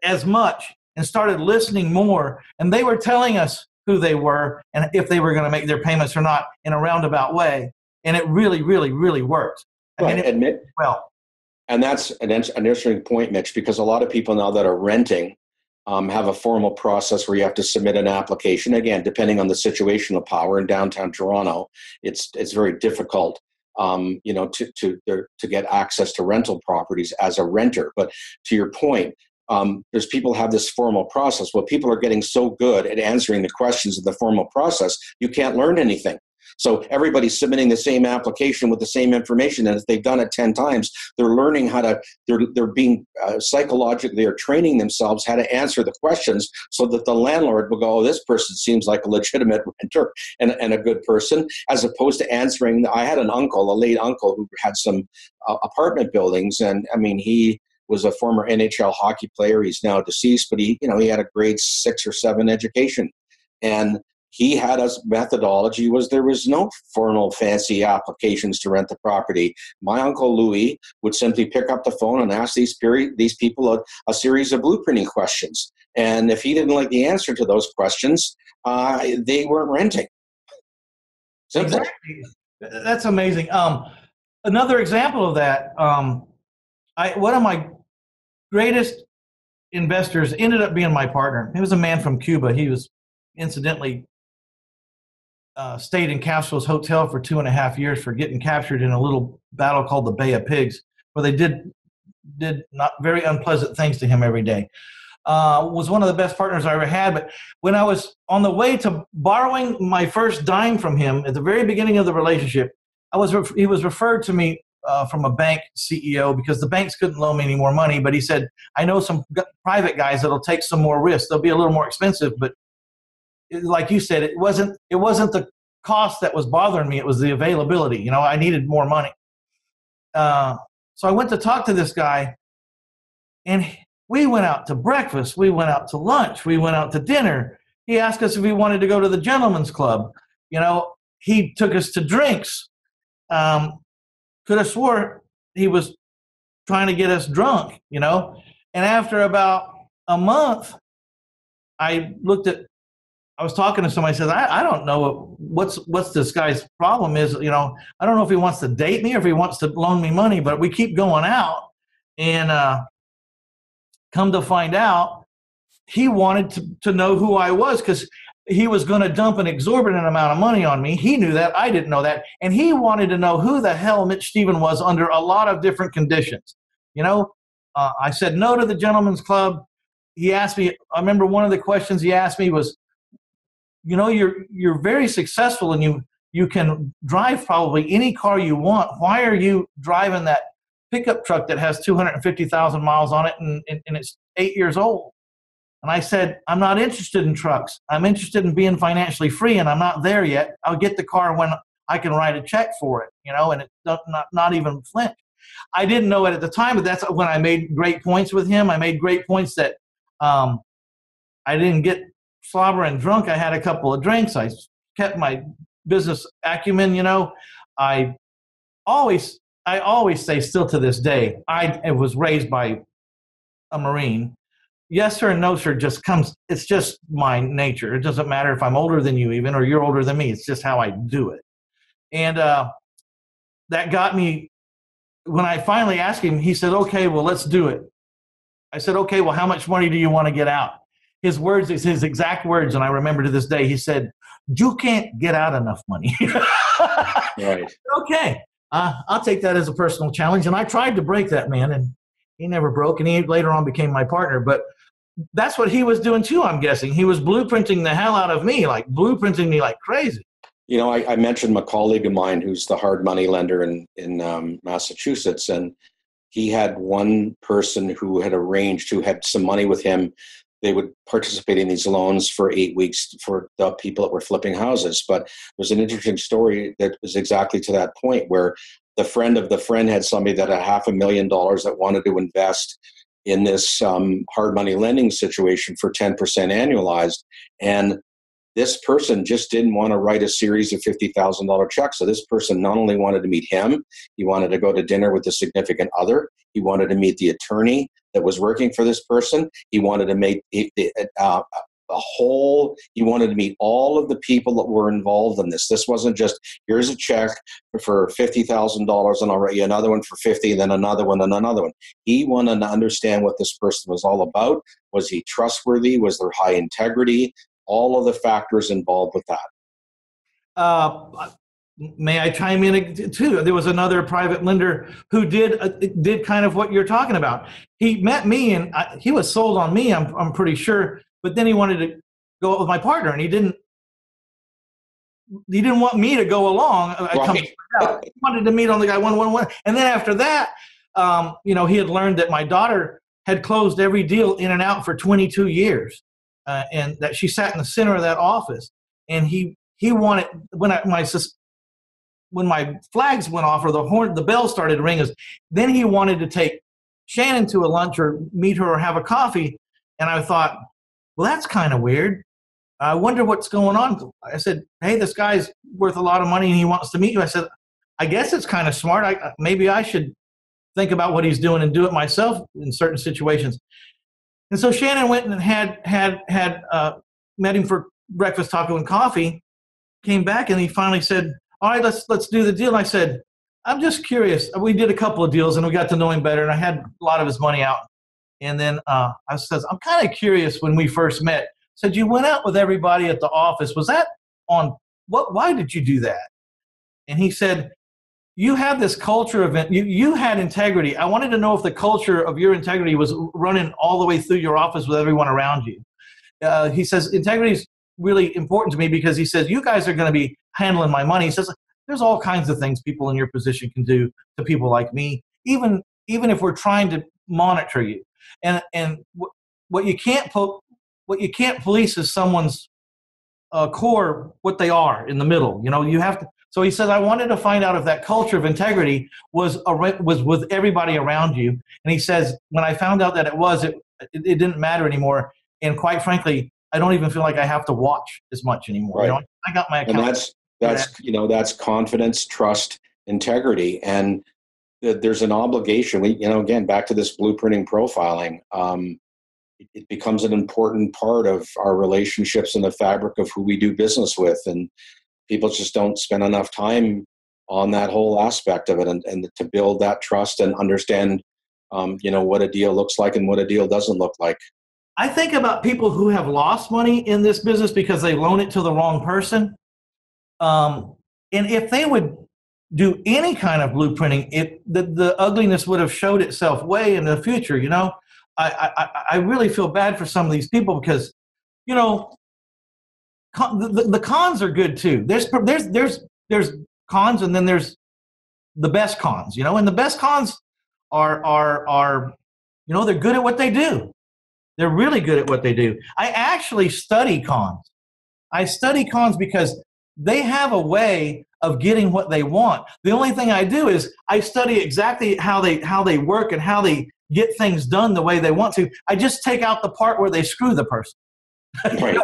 as much and started listening more. And they were telling us who they were and if they were going to make their payments or not in a roundabout way. And it really, really, really worked. Well. And that's an interesting point, Mitch, because a lot of people now that are renting have a formal process where you have to submit an application. Again, depending on the situation of power in downtown Toronto, it's very difficult, to get access to rental properties as a renter. But to your point, there's people have this formal process. Well, people are getting so good at answering the questions of the formal process, you can't learn anything. So everybody's submitting the same application with the same information, and if they've done it 10 times, they're learning how to. They're being psychologically, they're training themselves how to answer the questions, so that the landlord will go, "Oh, this person seems like a legitimate renter and a good person," as opposed to answering. I had a late uncle, who had some apartment buildings, and I mean, he was a former NHL hockey player. He's now deceased, but he had a grade 6 or 7 education, and he had a methodology there was no formal fancy applications to rent the property. My Uncle Louis would simply pick up the phone and ask these people a series of blueprinting questions. And if he didn't like the answer to those questions, they weren't renting. Simple. Exactly. That's amazing. Another example of that, one of my greatest investors ended up being my partner. He was a man from Cuba. He was incidentally stayed in Castro's hotel for 2.5 years for getting captured in a little battle called the Bay of Pigs, where they did not very unpleasant things to him every day. Was one of the best partners I ever had. But when I was on the way to borrowing my first dime from him at the very beginning of the relationship, he was referred to me from a bank CEO, because the banks couldn't loan me any more money. But he said, "I know some private guys that'll take some more risks. They'll be a little more expensive, but like you said, it wasn't the cost that was bothering me. It was the availability. I needed more money." So I went to talk to this guy, and we went out to breakfast. We went out to lunch. We went out to dinner. He asked us if we wanted to go to the gentleman's club. He took us to drinks. Could have swore he was trying to get us drunk, And after about a month, I was talking to somebody, says, I don't know what's this guy's problem is. I don't know if he wants to date me or if he wants to loan me money, but we keep going out. And come to find out, he wanted to know who I was, because he was going to dump an exorbitant amount of money on me. He knew that. I didn't know that. And he wanted to know who the hell Mitch Stephen was under a lot of different conditions. I said no to the gentleman's club. He asked me, I remember one of the questions he asked me was, you're very successful and you can drive probably any car you want. Why are you driving that pickup truck that has 250,000 miles on it and it's 8 years old? And I said, I'm not interested in trucks. I'm interested in being financially free, and I'm not there yet. I'll get the car when I can write a check for it, and it's not even flinch. I didn't know it at the time, but that's when I made great points with him. I made great points that I didn't get slobbering drunk. I had a couple of drinks. I kept my business acumen. I always say, still to this day, I was raised by a Marine. Yes, sir, and no, sir just comes. It's just my nature. It doesn't matter if I'm older than you even, or you're older than me. It's just how I do it. And that got me, when I finally asked him, he said, "Okay, well, let's do it." I said, "Okay, well, how much money do you want to get out?" His exact words, and I remember to this day, he said, "You can't get out enough money." Right. Okay. I'll take that as a personal challenge. And I tried to break that man, and he never broke, and he later on became my partner. But that's what he was doing too, I'm guessing. He was blueprinting the hell out of me, blueprinting me like crazy. I mentioned a colleague of mine who's the hard money lender in Massachusetts, and he had one person who had some money with him. They would participate in these loans for 8 weeks for the people that were flipping houses. But there's an interesting story that was exactly to that point, where the friend of the friend had somebody that had $500,000 that wanted to invest in this hard money lending situation for 10% annualized. And this person just didn't want to write a series of $50,000 checks. So this person not only wanted to meet him, he wanted to go to dinner with the significant other. He wanted to meet the attorney that was working for this person. He wanted to meet he wanted to meet all of the people that were involved in this. This wasn't just, here's a check for $50,000 and I'll write you another one for 50, and then another one and another one. He wanted to understand what this person was all about. Was he trustworthy? Was there high integrity? All of the factors involved with that. May I chime in too? There was another private lender who did kind of what you're talking about. He met me and he was sold on me, I'm pretty sure, but then he wanted to go out with my partner, and he didn't want me to go along. Right. He wanted to meet on the guy one. And then after that, he had learned that my daughter had closed every deal in and out for 22 years. And that she sat in the center of that office, and he wanted, when my flags went off or the bell started ringing, then he wanted to take Shannon to a lunch or meet her or have a coffee. And I thought, well, that's kind of weird. I wonder what's going on. I said, hey, this guy's worth a lot of money and he wants to meet you. I said, I guess it's kind of smart. Maybe I should think about what he's doing and do it myself in certain situations. And so Shannon went and had met him for breakfast, taco, and coffee. Came back and he finally said, "All right, let's do the deal." And I said, "I'm just curious." We did a couple of deals and we got to know him better, and I had a lot of his money out. And then I says, "I'm kind of curious. When we first met, said you went out with everybody at the office. Was that on what? Why did you do that?" And he said, "You have this culture of it. You had integrity. I wanted to know if the culture of your integrity was running all the way through your office with everyone around you." He says, "Integrity is really important to me," because he says, "You guys are going to be handling my money." He says, "There's all kinds of things people in your position can do to people like me, even if we're trying to monitor you. And what you can't police is someone's core, what they are in the middle. You have to." So he said, "I wanted to find out if that culture of integrity was with everybody around you." And he says, "When I found out that it didn't matter anymore. And quite frankly, I don't even feel like I have to watch as much anymore." Right. I got my account. And that's confidence, trust, integrity, and there's an obligation. Again, back to this blueprinting profiling. It becomes an important part of our relationships and the fabric of who we do business with, and people just don't spend enough time on that whole aspect of it, and to build that trust and understand, what a deal looks like and what a deal doesn't look like. I think about people who have lost money in this business because they loan it to the wrong person. And if they would do any kind of blueprinting, the ugliness would have showed itself way in the future. I really feel bad for some of these people because, the cons are good too. There's cons, and then there's the best cons, and the best cons are they're good at what they do. They're really good at what they do. I actually study cons. I study cons because they have a way of getting what they want. The only thing I do is I study exactly how they work and how they get things done the way they want to. I just take out the part where they screw the person. Right.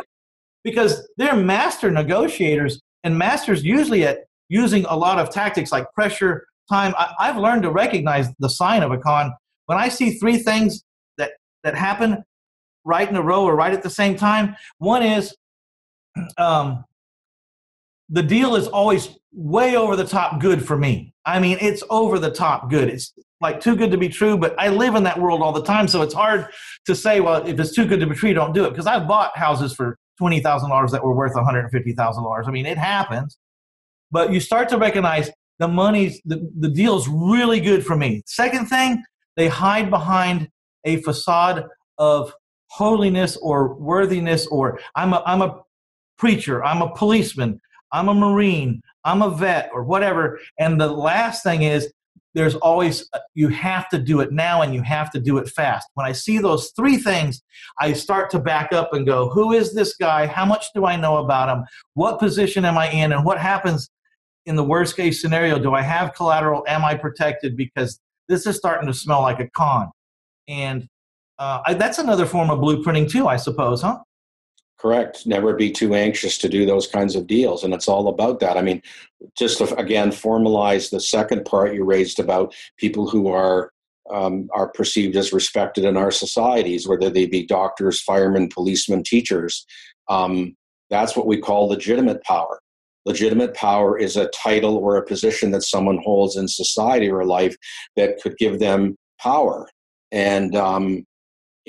Because they're master negotiators and masters usually at using a lot of tactics like pressure, time. I've learned to recognize the sign of a con. When I see three things that happen right in a row or right at the same time, one is the deal is always way over the top good for me. I mean, it's over the top good. It's like too good to be true, but I live in that world all the time, so it's hard to say, well, if it's too good to be true, don't do it. Because I've bought houses for $20,000 that were worth $150,000. I mean, it happens. But you start to recognize the deal's really good for me. Second thing, they hide behind a facade of holiness or worthiness, or I'm a preacher, I'm a policeman, I'm a Marine, I'm a vet, or whatever. And the last thing is, there's always, you have to do it now and you have to do it fast. When I see those three things, I start to back up and go, who is this guy? How much do I know about him? What position am I in? And what happens in the worst case scenario? Do I have collateral? Am I protected? Because this is starting to smell like a con. And that's another form of blueprinting too, I suppose, huh? Correct. Never be too anxious to do those kinds of deals. And it's all about that. I mean, just to, again, formalize the second part you raised about people who are perceived as respected in our societies, whether they be doctors, firemen, policemen, teachers. That's what we call legitimate power. Legitimate power is a title or a position that someone holds in society or life that could give them power. And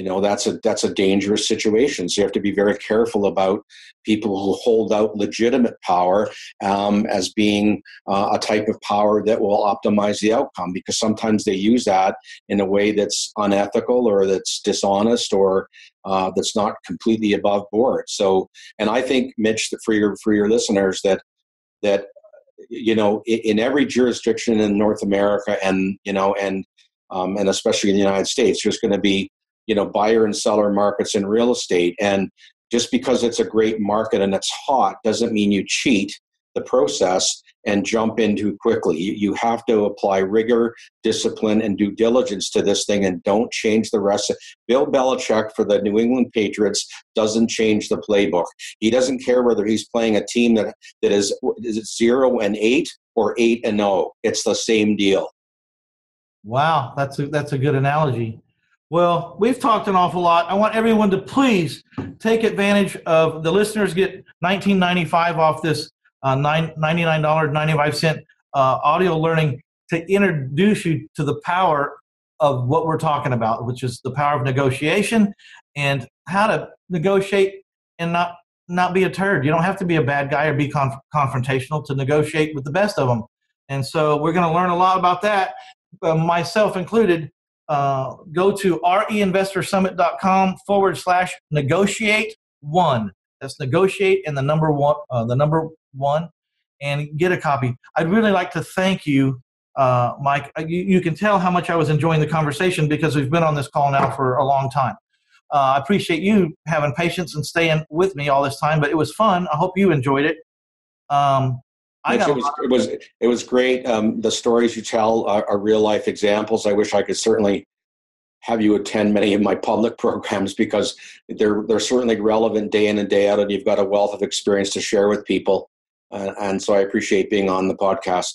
that's a dangerous situation. So you have to be very careful about people who hold out legitimate power as being a type of power that will optimize the outcome, because sometimes they use that in a way that's unethical or that's dishonest or that's not completely above board. So, and I think, Mitch, that for your listeners, that in every jurisdiction in North America and especially in the United States, there's going to be buyer and seller markets in real estate. And just because it's a great market and it's hot doesn't mean you cheat the process and jump in too quickly. You have to apply rigor, discipline, and due diligence to this thing, and don't change the rest. Bill Belichick for the New England Patriots doesn't change the playbook. He doesn't care whether he's playing a team that is it 0-8 or 8-0. It's the same deal. Wow, that's a good analogy. Well, we've talked an awful lot. I want everyone to please take advantage of, the listeners get $19.95 off this $99.95 audio learning to introduce you to the power of what we're talking about, which is the power of negotiation and how to negotiate and not be a turd. You don't have to be a bad guy or be confrontational to negotiate with the best of them. And so we're going to learn a lot about that, myself included. Go to reinvestorsummit.com/negotiate1. That's negotiate and the number one, and get a copy. I'd really like to thank you, Mike. You can tell how much I was enjoying the conversation because we've been on this call now for a long time. I appreciate you having patience and staying with me all this time, but it was fun. I hope you enjoyed it. It was great. The stories you tell are real life examples. I wish I could certainly have you attend many of my public programs, because they're certainly relevant day in and day out, and you've got a wealth of experience to share with people. And so I appreciate being on the podcast.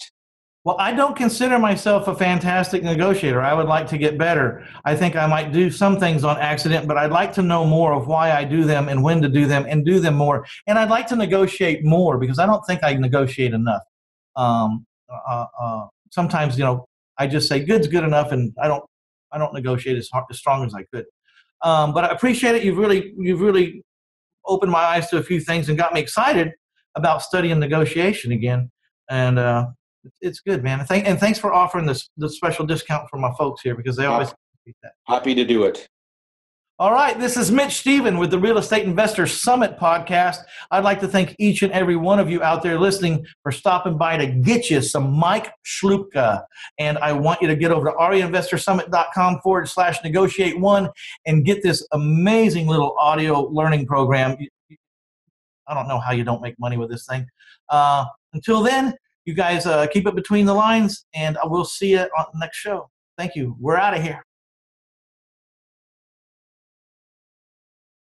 Well, I don't consider myself a fantastic negotiator. I would like to get better. I think I might do some things on accident, but I'd like to know more of why I do them and when to do them and do them more. And I'd like to negotiate more, because I don't think I negotiate enough. Sometimes, I just say good's good enough, and I don't negotiate as strong as I could. But I appreciate it. You've really opened my eyes to a few things and got me excited about studying negotiation again. And it's good, man. And thanks for offering the special discount for my folks here, because they always appreciate that. Happy to do it. All right, this is Mitch Stephen with the Real Estate Investor Summit podcast. I'd like to thank each and every one of you out there listening for stopping by to get you some Mike Sloopka. And I want you to get over to reinvestorsummit.com/negotiate1 and get this amazing little audio learning program. I don't know how you don't make money with this thing. Until then, you guys keep it between the lines, and I will see you on the next show. Thank you. We're out of here.